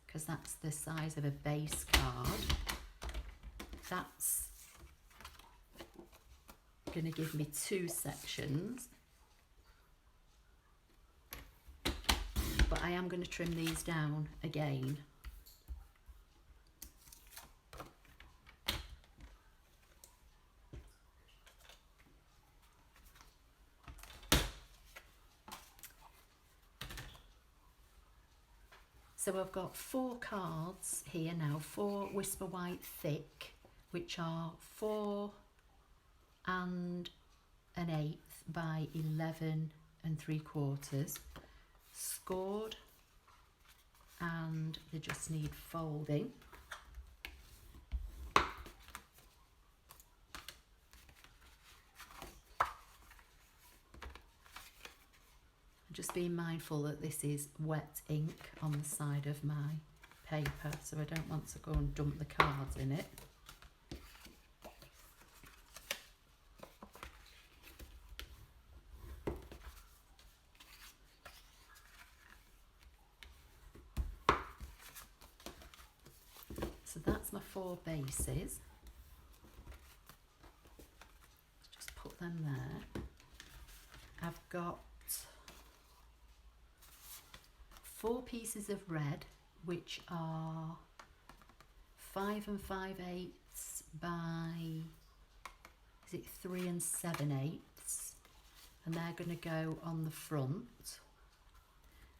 because that's the size of a base card, that's going to give me 2 sections. But I am going to trim these down again. So I've got 4 cards here now, 4 Whisper White thick, which are 4 1/8 by 11 3/4. Scored, and they just need folding. Just being mindful that this is wet ink on the side of my paper, so I don't want to go and dump the cards in it. So that's my 4 bases. Let's just put them there. I've got 4 pieces of red, which are 5 5/8 by, is it 3 7/8, and they're going to go on the front.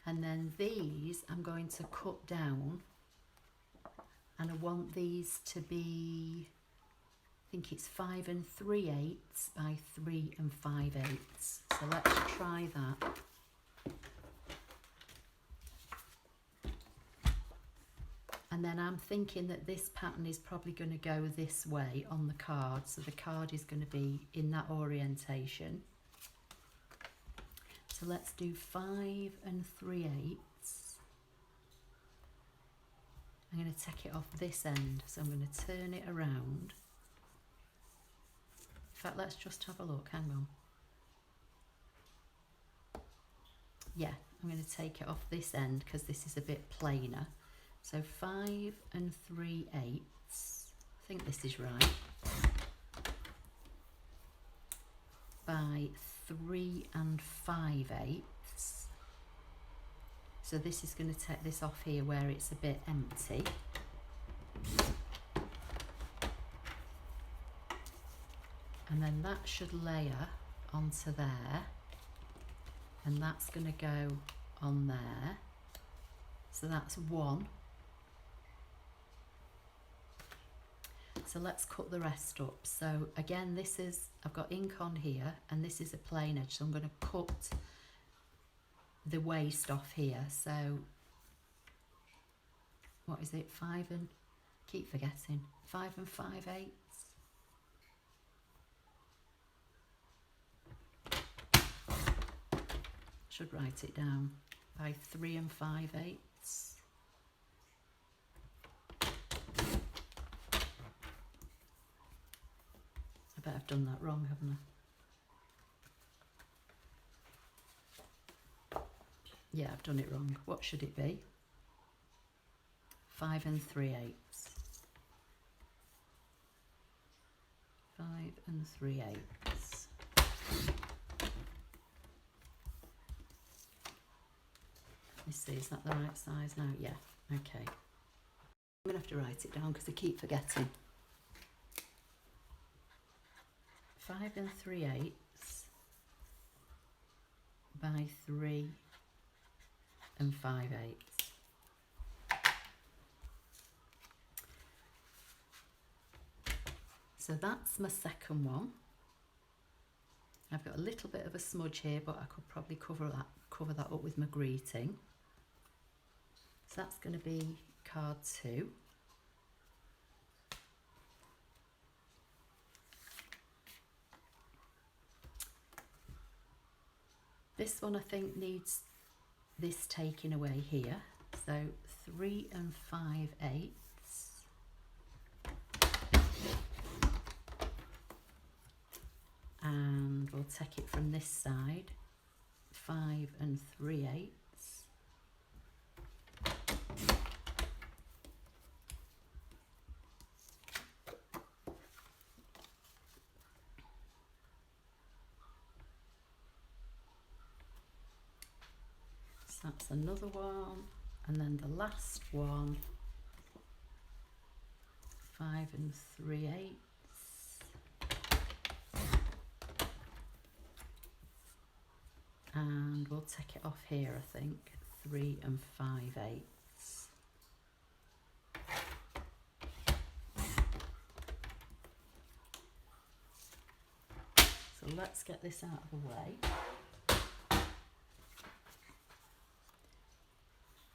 And then these I'm going to cut down, and I want these to be, I think it's 5 3/8 by 3 5/8. So let's try that. And then I'm thinking that this pattern is probably going to go this way on the card, so the card is going to be in that orientation. So let's do 5 3/8. I'm going to take it off this end, so I'm going to turn it around. In fact, let's just have a look, hang on. Yeah, I'm going to take it off this end because this is a bit plainer. So 5 3/8, I think this is right, by 3 5/8. So this is going to take this off here where it's a bit empty. And then that should layer onto there, and that's going to go on there. So that's 1. So let's cut the rest up. So again, this is, I've got ink on here, and this is a plain edge, so I'm going to cut the waste off here. So what is it, 5 and, keep forgetting, 5 5/8. Should write it down, by 3 5/8. I bet I've done that wrong, haven't I? Yeah, I've done it wrong. What should it be? 5 3/8. 5 3/8. Let me see, is that the right size now? Yeah, okay. I'm going to have to write it down because I keep forgetting. 5 3/8 by 3 5/8. So that's my second one. I've got a little bit of a smudge here, but I could probably cover that up with my greeting. So that's going to be card 2. This one I think needs this taking away here. So 3 5/8. And we'll take it from this side, 5 3/8. So that's another one, and then the last one, 5 3/8. And we'll take it off here, I think, 3 5/8. So let's get this out of the way.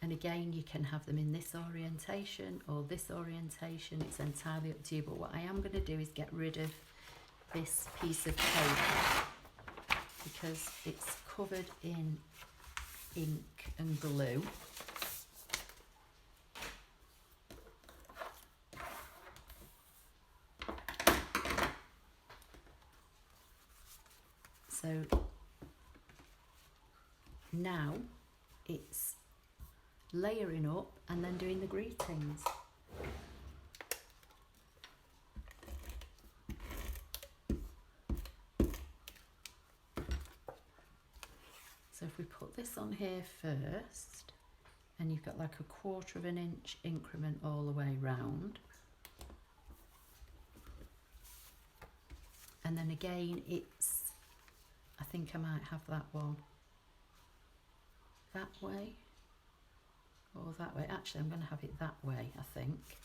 And again, you can have them in this orientation or this orientation, it's entirely up to you. But what I am going to do is get rid of this piece of paper because it's covered in ink and glue. So now it's layering up and then doing the greetings. So if we put this on here first, and you've got like a 1/4 of an inch increment all the way round. And then again, it's, I think I might have that one that way or that way. Actually, I'm going to have it that way, I think.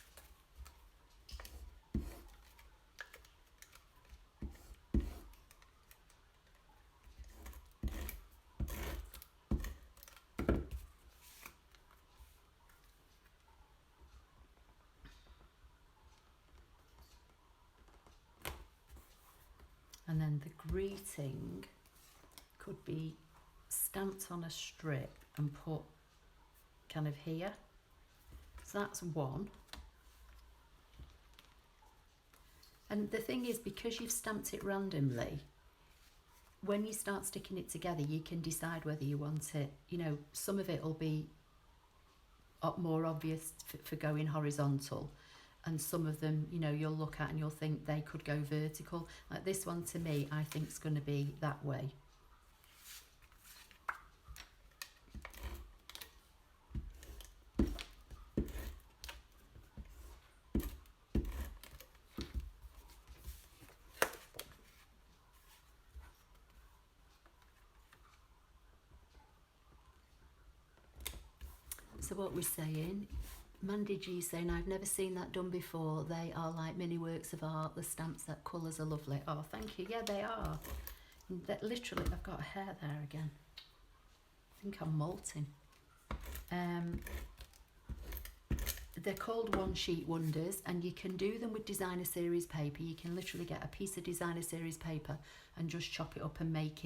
And then the greeting could be stamped on a strip and put kind of here. So that's one. And the thing is, because you've stamped it randomly, when you start sticking it together, you can decide whether you want it, you know, some of it will be more obvious for going horizontal, and some of them, you know, you'll look at and you'll think they could go vertical. Like this one, to me, I think is going to be that way. So what we're saying, Mandy G saying, I've never seen that done before. They are like mini works of art. The stamps, that colours are lovely. Oh, thank you. Yeah, they are. That literally, I've got a hair there again. I think I'm molting. They're called one sheet wonders, and you can do them with designer series paper. You can literally get a piece of designer series paper and just chop it up and make,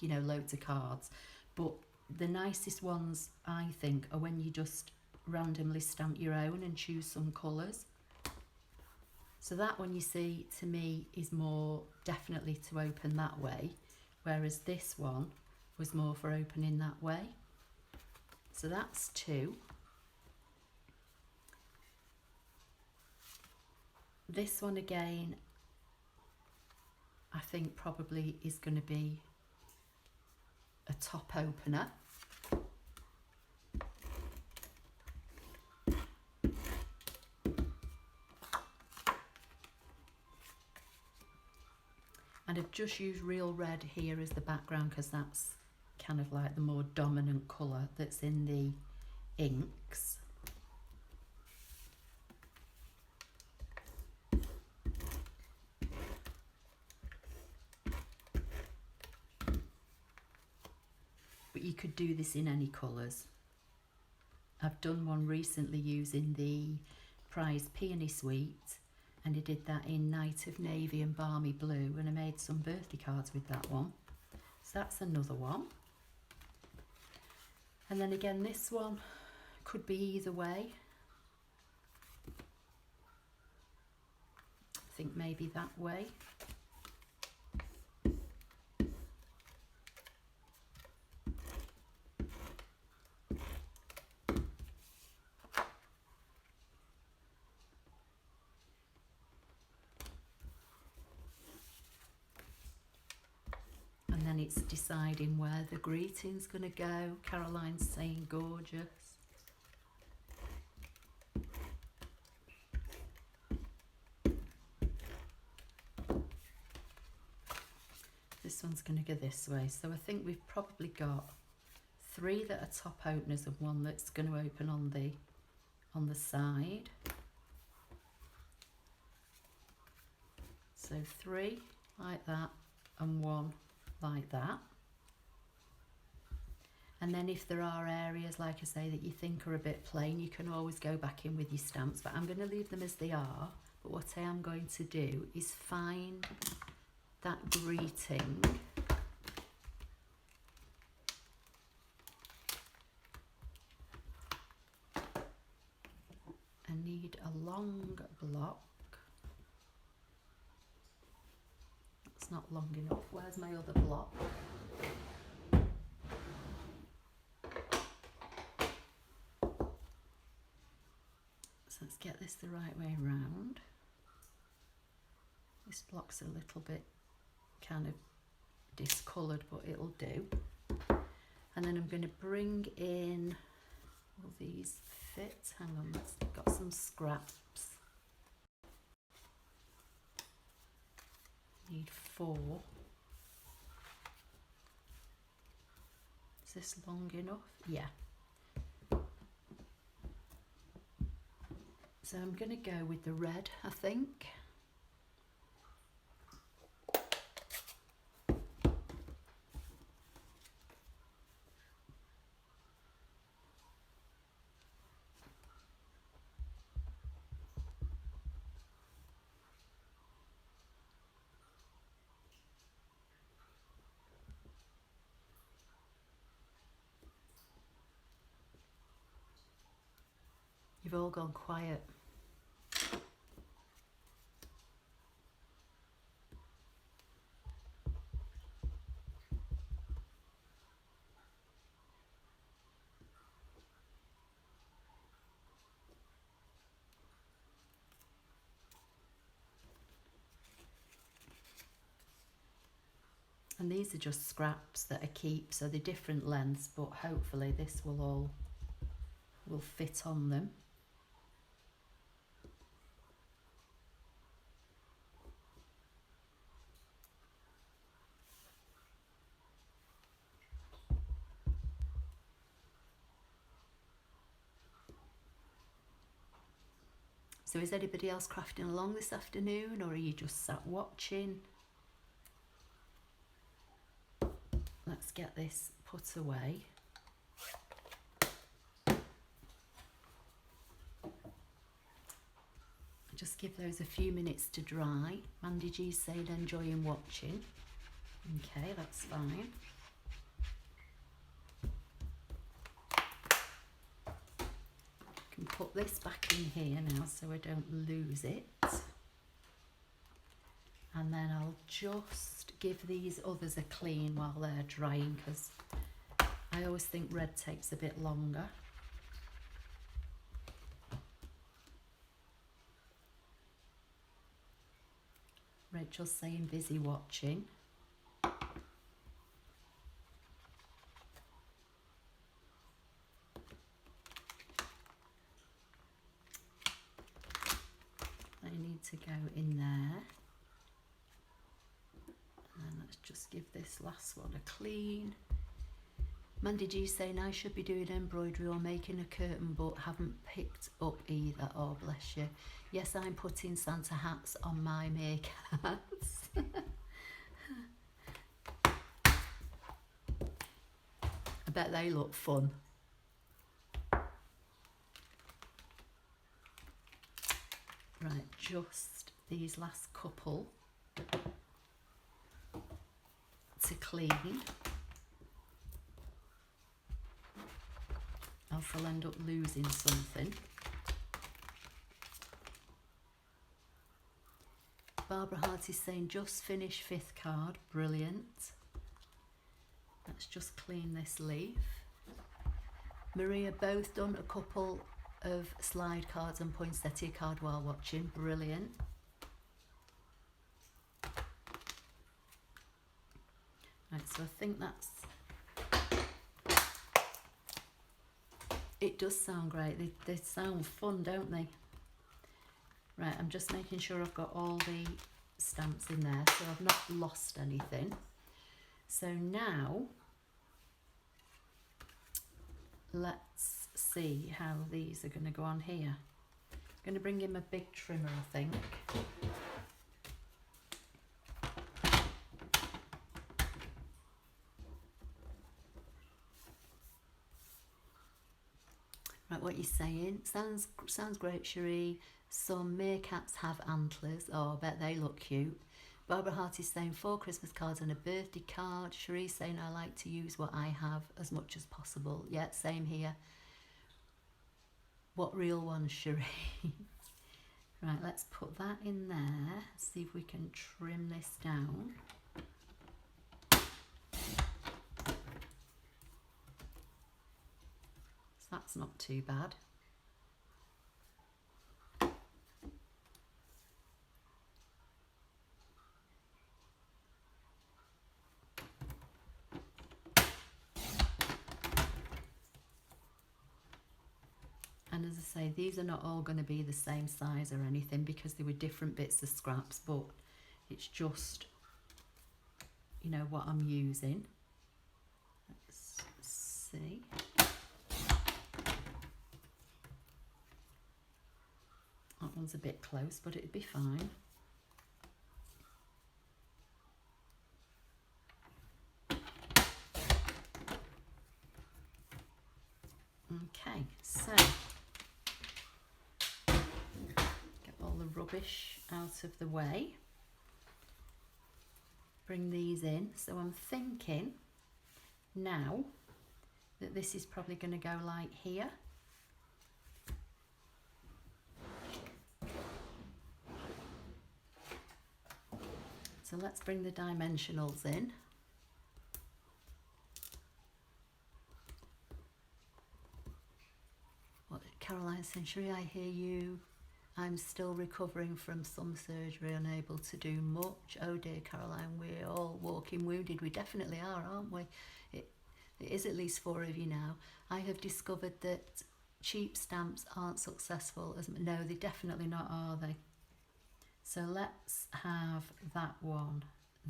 you know, loads of cards. But the nicest ones, I think, are when you just randomly stamp your own and choose some colours. So that one, you see, to me is more definitely to open that way, whereas this one was more for opening that way. So that's 2. This one again, I think probably is going to be a top opener. And I've just used real red here as the background because that's kind of like the more dominant colour that's in the inks. you could do this in any colours. I've done one recently using the Prize Peony Suite, and I did that in Night of Navy and Balmy Blue, and I made some birthday cards with that one. So that's another one. And then again, this one could be either way. I think maybe that way. And then it's deciding where the greeting's going to go. Caroline's saying gorgeous. This one's going to go this way. So I think we've probably got 3 that are top openers and 1 that's going to open on the side. So 3 like that and 1 like that. And then if there are areas, like I say, that you think are a bit plain, you can always go back in with your stamps, but I'm going to leave them as they are. But what I am going to do is find that greeting I need a long block. That's not long enough. Where's my other block? So let's get this the right way around. This block's a little bit kind of discoloured, but it'll do. And then I'm going to bring in, will these fit? Hang on, let's got some scraps. Need 4. Is this long enough? Yeah. So I'm going to go with the red, I think. You've all gone quiet. And these are just scraps that I keep, so they're different lengths, but hopefully this will fit on them. So is anybody else crafting along this afternoon, or are you just sat watching? Let's get this put away. Just give those a few minutes to dry. Mandy G's saying enjoying watching. Okay, that's fine. Can put this back in here now so I don't lose it. And then I'll just give these others a clean while they're drying, because I always think red takes a bit longer. Rachel's saying busy watching. I need to go in there. And let's just give this last one a clean. Mandy G saying I should be doing embroidery or making a curtain, but haven't picked up either. Oh, bless you. Yes, I'm putting Santa hats on my make hats. I bet they look fun. Right, just these last couple to clean, else I'll end up losing something. Barbara Hart is saying just finish 5th card, brilliant. Let's just clean this leaf. Maria, both done a couple of slide cards and poinsettia card while watching, brilliant. Right, so I think that's, it does sound great, they sound fun, don't they? Right, I'm just making sure I've got all the stamps in there so I've not lost anything. So now, let's see how these are going to go on here. I'm going to bring in my big trimmer, I think. Right, what you're saying sounds great, Cherie. Some meerkats have antlers. Oh, I bet they look cute. Barbara Hart is saying 4 Christmas cards and a birthday card. Cherie saying I like to use what I have as much as possible. Yeah, same here. What real ones, Cherie? Right, let's put that in there. See if we can trim this down. So that's not too bad. And as I say, these are not all going to be the same size or anything because they were different bits of scraps, but it's just, you know, what I'm using. Let's see. That one's a bit close, but it'd be fine. Okay, so get all the rubbish out of the way. Bring these in. So I'm thinking now that this is probably going to go like here. So let's bring the dimensionals in. What Caroline Century, I hear you. I'm still recovering from some surgery, unable to do much. Oh dear, Caroline, we're all walking wounded. We definitely are, aren't we? It is at least 4 of you now. I have discovered that cheap stamps aren't successful as no, they definitely not, are they? So let's have that one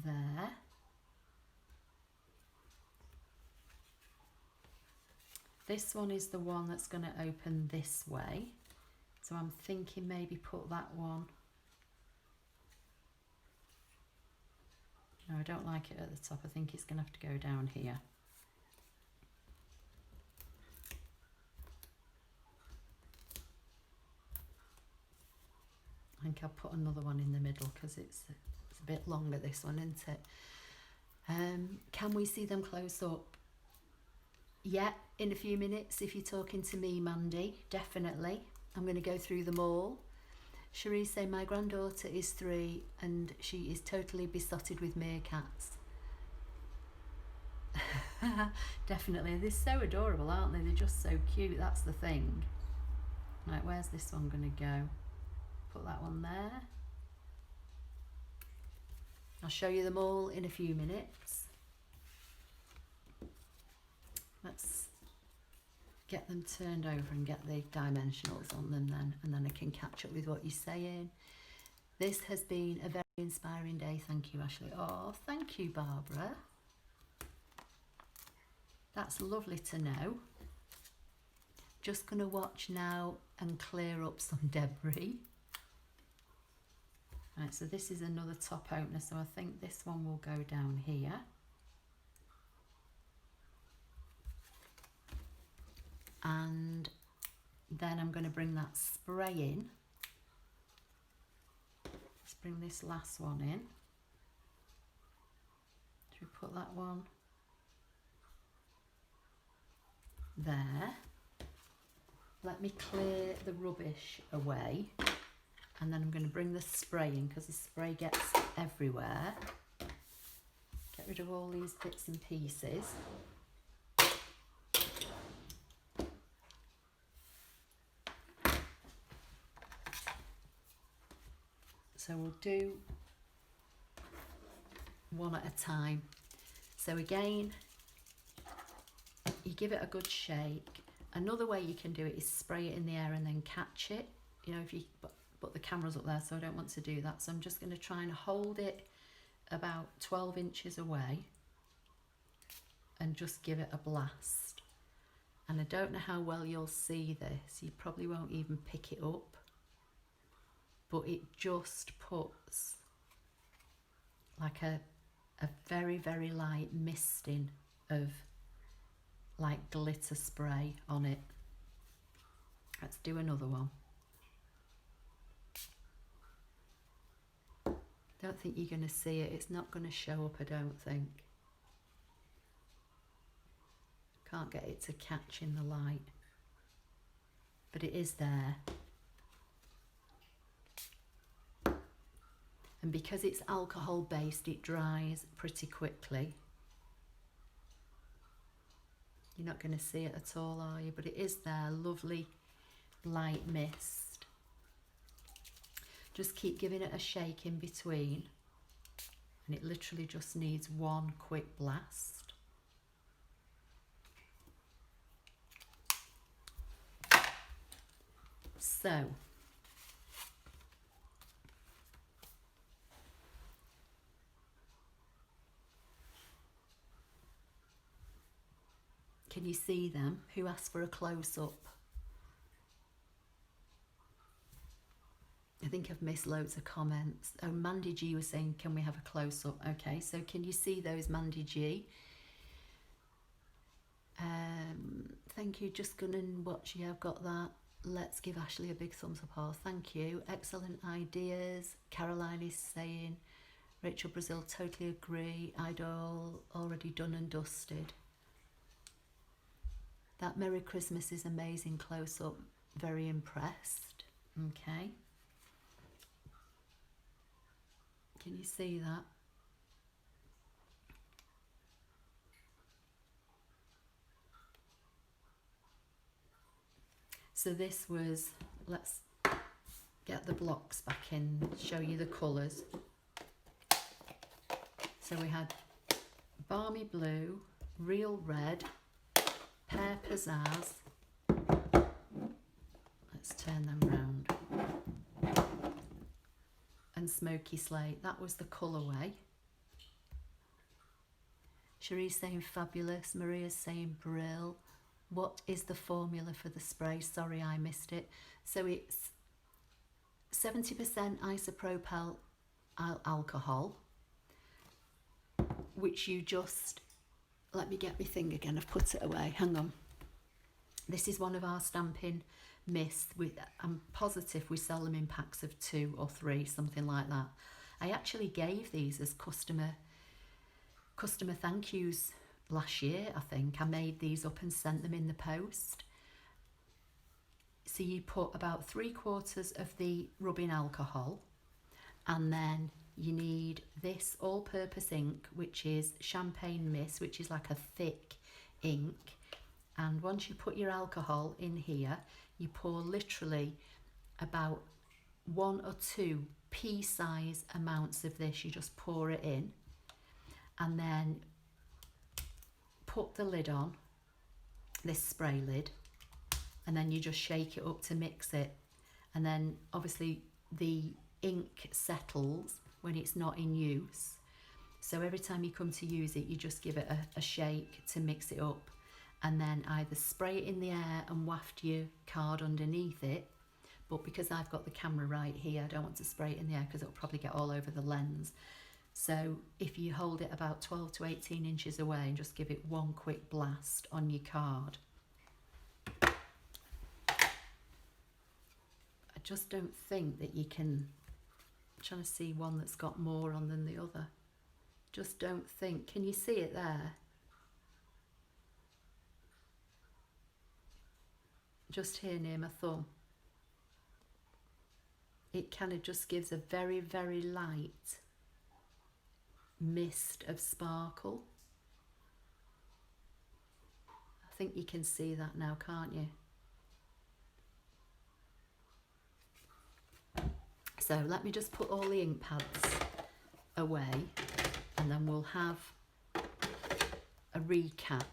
there. This one is the one that's going to open this way. So I'm thinking maybe put that one. No, I don't like it at the top. I think it's going to have to go down here. I think I'll put another one in the middle because it's a bit longer, this one, isn't it? Can we see them close up? Yeah, in a few minutes, if you're talking to me, Mandy, definitely. I'm going to go through them all. Cherie say my granddaughter is 3 and she is totally besotted with meerkats. Definitely, they're so adorable, aren't they? They're just so cute, that's the thing. Right, where's this one going to go? Put that one there. I'll show you them all in a few minutes. Let's get them turned over and get the dimensionals on them then, and then I can catch up with what you're saying. This has been a very inspiring day. Thank you, Ashley. Oh, thank you, Barbara. That's lovely to know. Just going to watch now and clear up some debris. Right, so this is another top opener, so I think this one will go down here. and then I'm going to bring that spray in. Let's bring this last one in. Should we put that one there? Let me clear the rubbish away, and then I'm going to bring the spray in because the spray gets everywhere. Get rid of all these bits and pieces. So we'll do one at a time. So again, you give it a good shake. Another way you can do it is spray it in the air and then catch it. You know, if you, but the camera's up there, so I don't want to do that. So I'm just going to try and hold it about 12 inches away and just give it a blast. And I don't know how well you'll see this. You probably won't even pick it up, but it just puts like a very, very light misting of like glitter spray on it. Let's do another one. Don't think you're going to see it. It's not going to show up, I don't think. Can't get it to catch in the light, but it is there. And because it's alcohol based, it dries pretty quickly. You're not going to see it at all, are you? But it is there, lovely light mist. Just keep giving it a shake in between, and it literally just needs one quick blast. So, can you see them? Who asked for a close-up? I think I've missed loads of comments. Oh, Mandy G was saying, can we have a close-up? Okay, so can you see those, Mandy G? Thank you, just gonna watch. Yeah, I've got that. Let's give Ashley a big thumbs up. Oh, thank you. Excellent ideas. Caroline is saying, Rachel Brazil, totally agree. Idol, already done and dusted. That Merry Christmas is amazing close-up. Very impressed. Okay. Can you see that? So this was, let's get the blocks back in, show you the colours. So we had Balmy Blue, Real Red, Pear Pizzazz. Let's turn them round. And Smoky Slate. That was the colourway. Cherie's saying fabulous. Maria's saying brill. What is the formula for the spray? Sorry, I missed it. So it's 70% isopropyl alcohol, which you just, let me get my thing again, I've put it away, hang on. This is one of our stampin' mists. I'm positive we sell them in packs of 2 or 3, something like that. I actually gave these as customer thank yous last year, I think. I made these up and sent them in the post. So you put about 3/4 of the rubbing alcohol, and then you need this all-purpose ink, which is champagne mist, which is like a thick ink. And once you put your alcohol in here, you pour literally about 1 or 2 pea-size amounts of this. You just pour it in, and then put the lid on, this spray lid, and then you just shake it up to mix it. And then obviously the ink settles when it's not in use. So every time you come to use it, you just give it a shake to mix it up, and then either spray it in the air and waft your card underneath it. But because I've got the camera right here, I don't want to spray it in the air because it'll probably get all over the lens. So if you hold it about 12 to 18 inches away and just give it one quick blast on your card, just don't think that you can, I'm trying to see one that's got more on than the other. Just don't think, can you see it there? Just here near my thumb. It kind of just gives a very, very light mist of sparkle. I think you can see that now, can't you? So let me just put all the ink pads away and then we'll have a recap.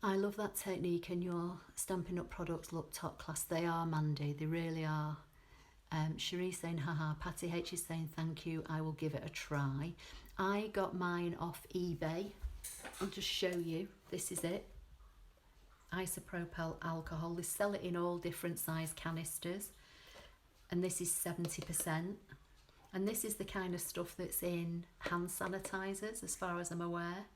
I love that technique, and your Stampin' Up products look top class. They are, Mandy, they really are. Cherie saying haha, Patty H is saying thank you, I will give it a try. I got mine off eBay. I'll just show you, this is it. Isopropyl alcohol, they sell it in all different size canisters, and this is 70%, and this is the kind of stuff that's in hand sanitizers as far as I'm aware,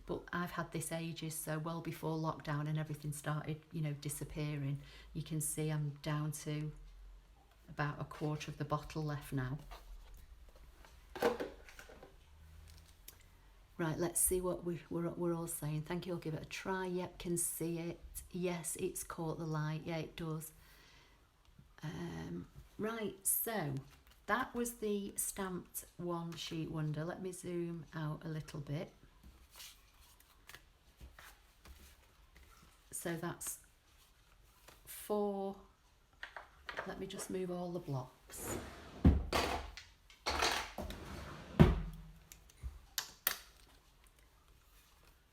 but I've had this ages, so well before lockdown and everything started, you know, disappearing. You can see I'm down to about a quarter of the bottle left now. Right, let's see what we're all saying. Thank you, I'll give it a try. Yep, can see it. Yes, it's caught the light. Yeah, it does. Right, so that was the stamped one sheet wonder. Let me zoom out a little bit. So that's 4. Let me just move all the blocks.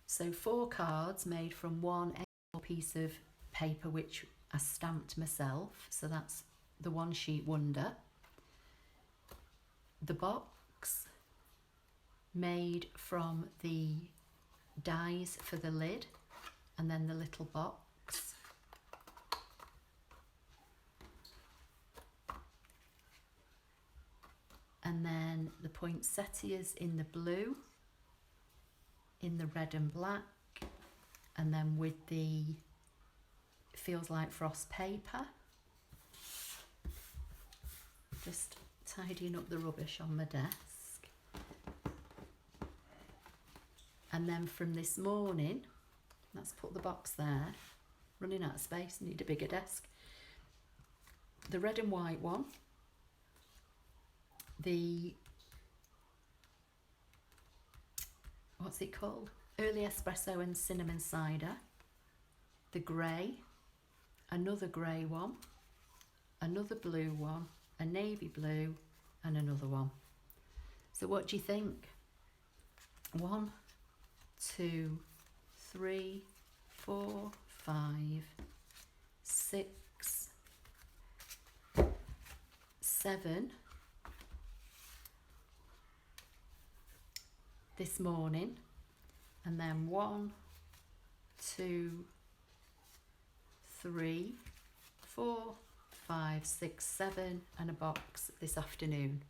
So 4 cards made from one piece of paper which I stamped myself. So that's the one sheet wonder. The box made from the dies for the lid, and then the little box. And then the poinsettias in the blue, in the red and black, and then with the feels like frost paper. Just tidying up the rubbish on my desk. And then from this morning, let's put the box there, running out of space, need a bigger desk. The red and white one, the, what's it called? Early espresso and cinnamon cider, the grey, another grey one, another blue one, a navy blue, and another one. So what do you think? 1, 2, 3, 4, 5, 6, 7 this morning, and then 1, 2, 3, 4, 5, 6, 7, and a box this afternoon.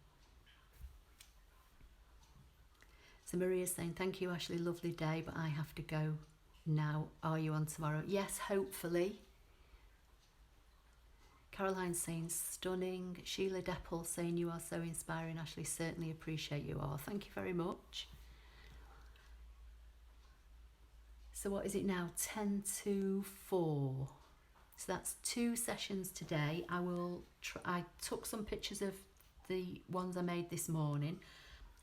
So Maria's saying, thank you, Ashley, lovely day, but I have to go now. Are you on tomorrow? Yes, hopefully. Caroline's saying, stunning. Sheila Deppel saying, you are so inspiring, Ashley. Certainly appreciate you all. Thank you very much. So what is it now? 10 to 4. So that's 2 sessions today. I took some pictures of the ones I made this morning.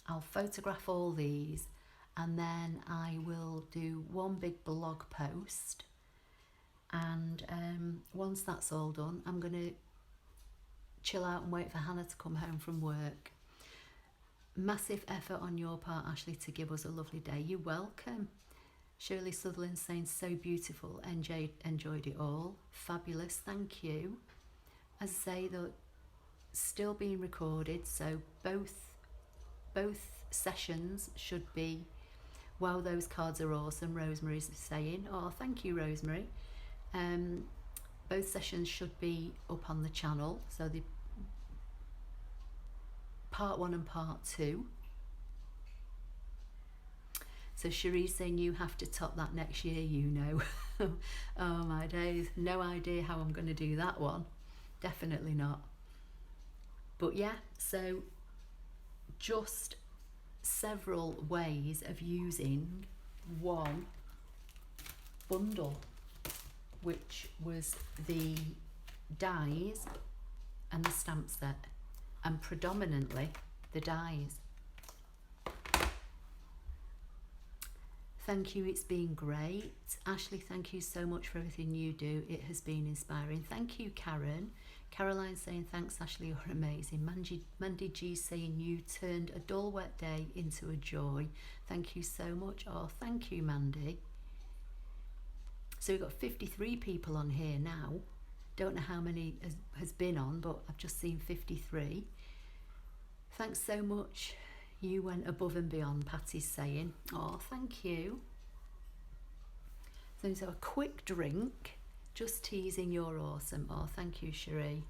I'll photograph all these, and then I will do one big blog post, and once that's all done, I'm going to chill out and wait for Hannah to come home from work. Massive effort on your part, Ashley, to give us a lovely day. You're welcome. Shirley Sutherland saying, so beautiful, enjoyed it all. Fabulous, thank you. As I say, they're still being recorded, so both sessions should be, wow, those cards are awesome, Rosemary's saying. Oh, thank you, Rosemary. Both sessions should be up on the channel, so the part 1 and part 2. So Cherie's saying you have to top that next year, you know. Oh my days, no idea how I'm going to do that one. Definitely not. But yeah, so just several ways of using one bundle, which was the dies and the stamp set, and predominantly the dies. Thank you, it's been great. Ashley, thank you so much for everything you do. It has been inspiring. Thank you, Karen. Caroline saying, thanks, Ashley, you're amazing. Mandy G saying, you turned a dull, wet day into a joy. Thank you so much. Oh, thank you, Mandy. So we've got 53 people on here now. Don't know how many has been on, but I've just seen 53. Thanks so much. You went above and beyond, Patty's saying. Oh, thank you. So a quick drink, just teasing, you're awesome. Oh, thank you, Cherie.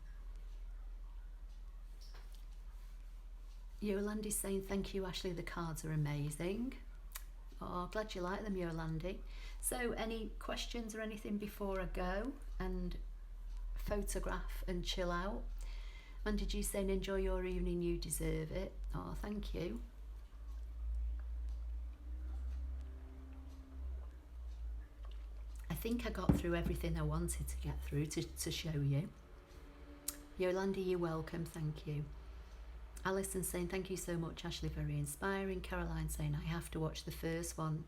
Yolandi's saying, thank you, Ashley, the cards are amazing. Oh, glad you like them, Yolandi. So any questions or anything before I go and photograph and chill out? Mandy G saying, enjoy your evening, you deserve it. Oh, thank you. I think I got through everything I wanted to get through to show you. Yolanda, you're welcome, thank you. Alison saying, thank you so much, Ashley, very inspiring. Caroline saying, I have to watch the first one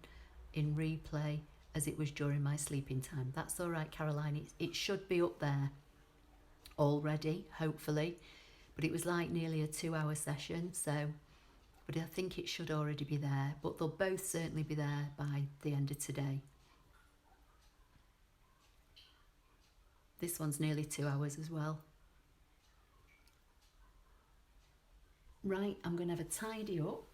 in replay as it was during my sleeping time. That's all right, Caroline, it should be up there already, hopefully, but it was like nearly a 2-hour session, so, but I think it should already be there, but they'll both certainly be there by the end of today. This one's nearly 2 hours as well. Right, I'm going to have a tidy up.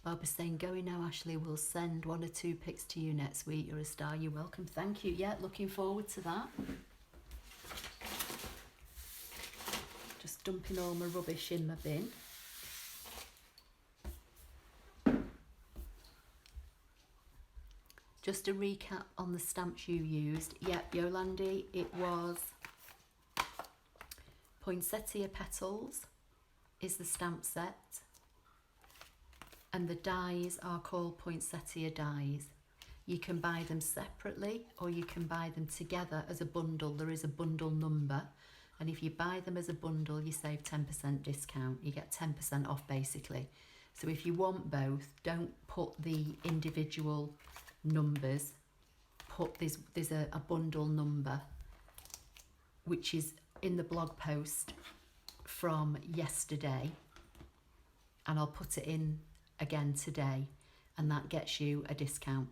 Barbara's saying, going now, Ashley, we'll send 1 or 2 pics to you next week. You're a star, you're welcome. Thank you. Yeah, looking forward to that. Just dumping all my rubbish in my bin. Just a recap on the stamps you used. Yep, Yolandi, it was Poinsettia Petals is the stamp set. And the dies are called Poinsettia dies. You can buy them separately or you can buy them together as a bundle. There is a bundle number. And if you buy them as a bundle, you save 10% discount. You get 10% off basically. So if you want both, don't put the individual numbers. There's a bundle number, which is in the blog post from yesterday. And I'll put it in again today, and that gets you a discount.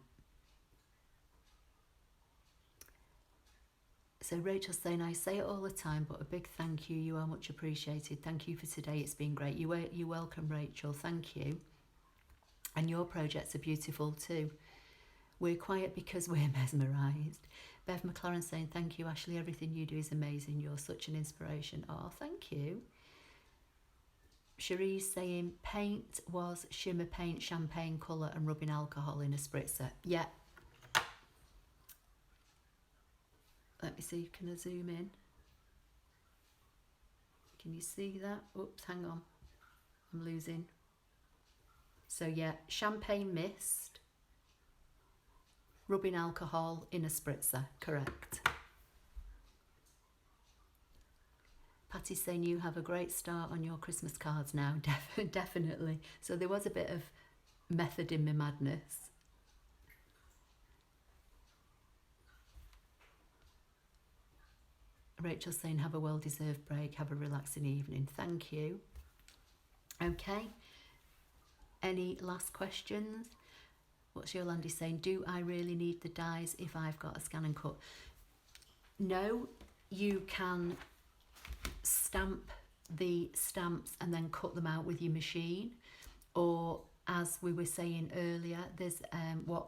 So Rachel's saying, I say it all the time, but a big thank you. You are much appreciated. Thank you for today. It's been great. You're welcome, Rachel. Thank you. And your projects are beautiful too. We're quiet because we're mesmerised. Bev McLaren saying, thank you, Ashley. Everything you do is amazing. You're such an inspiration. Oh, thank you. Cherie's saying, paint was shimmer paint, champagne colour and rubbing alcohol in a spritzer. Yeah. Let me see, can I zoom in? Can you see that? Oops, hang on. I'm losing. So yeah, champagne mist, rubbing alcohol in a spritzer, correct. Patty's saying you have a great start on your Christmas cards now. Definitely. So there was a bit of method in my madness. Rachel's saying have a well-deserved break, have a relaxing evening. Thank you. Okay. Any last questions? What's Yolandi saying? Do I really need the dies if I've got a ScanNCut? No, you can stamp the stamps and then cut them out with your machine, or as we were saying earlier, there's what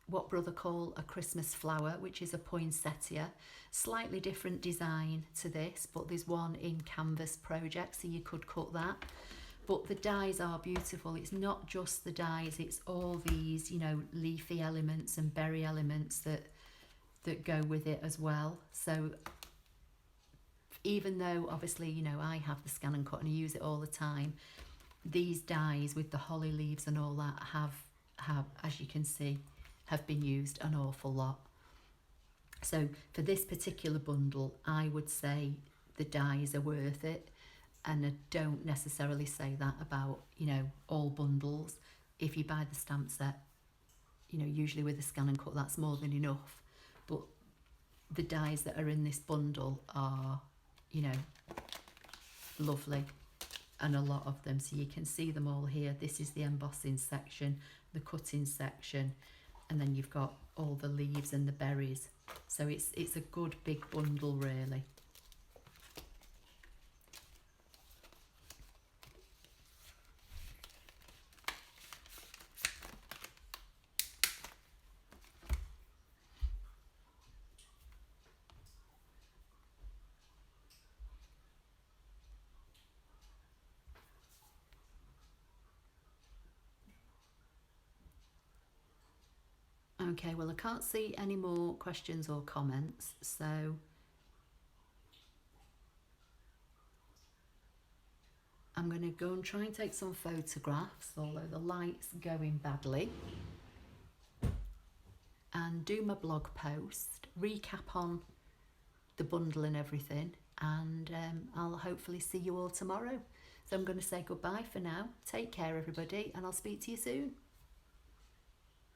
what brother call a Christmas flower, which is a poinsettia. Slightly different design to this, but there's one in Canvas Project, so you could cut that. But the dies are beautiful. It's not just the dies, it's all these, you know, leafy elements and berry elements that go with it as well. So even though obviously, you know, I have the ScanNCut and I use it all the time, these dies with the holly leaves and all that have, as you can see, have been used an awful lot. So for this particular bundle, I would say the dies are worth it. And I don't necessarily say that about, you know, all bundles. If you buy the stamp set, you know, usually with a ScanNCut, that's more than enough. But the dies that are in this bundle are, you know, lovely, and a lot of them. So you can see them all here. This is the embossing section, the cutting section, and then you've got all the leaves and the berries. So it's a good big bundle, really. Okay, well, I can't see any more questions or comments, so I'm going to go and try and take some photographs, although the light's going badly, and do my blog post, recap on the bundle and everything, and I'll hopefully see you all tomorrow. So I'm going to say goodbye for now. Take care, everybody, and I'll speak to you soon.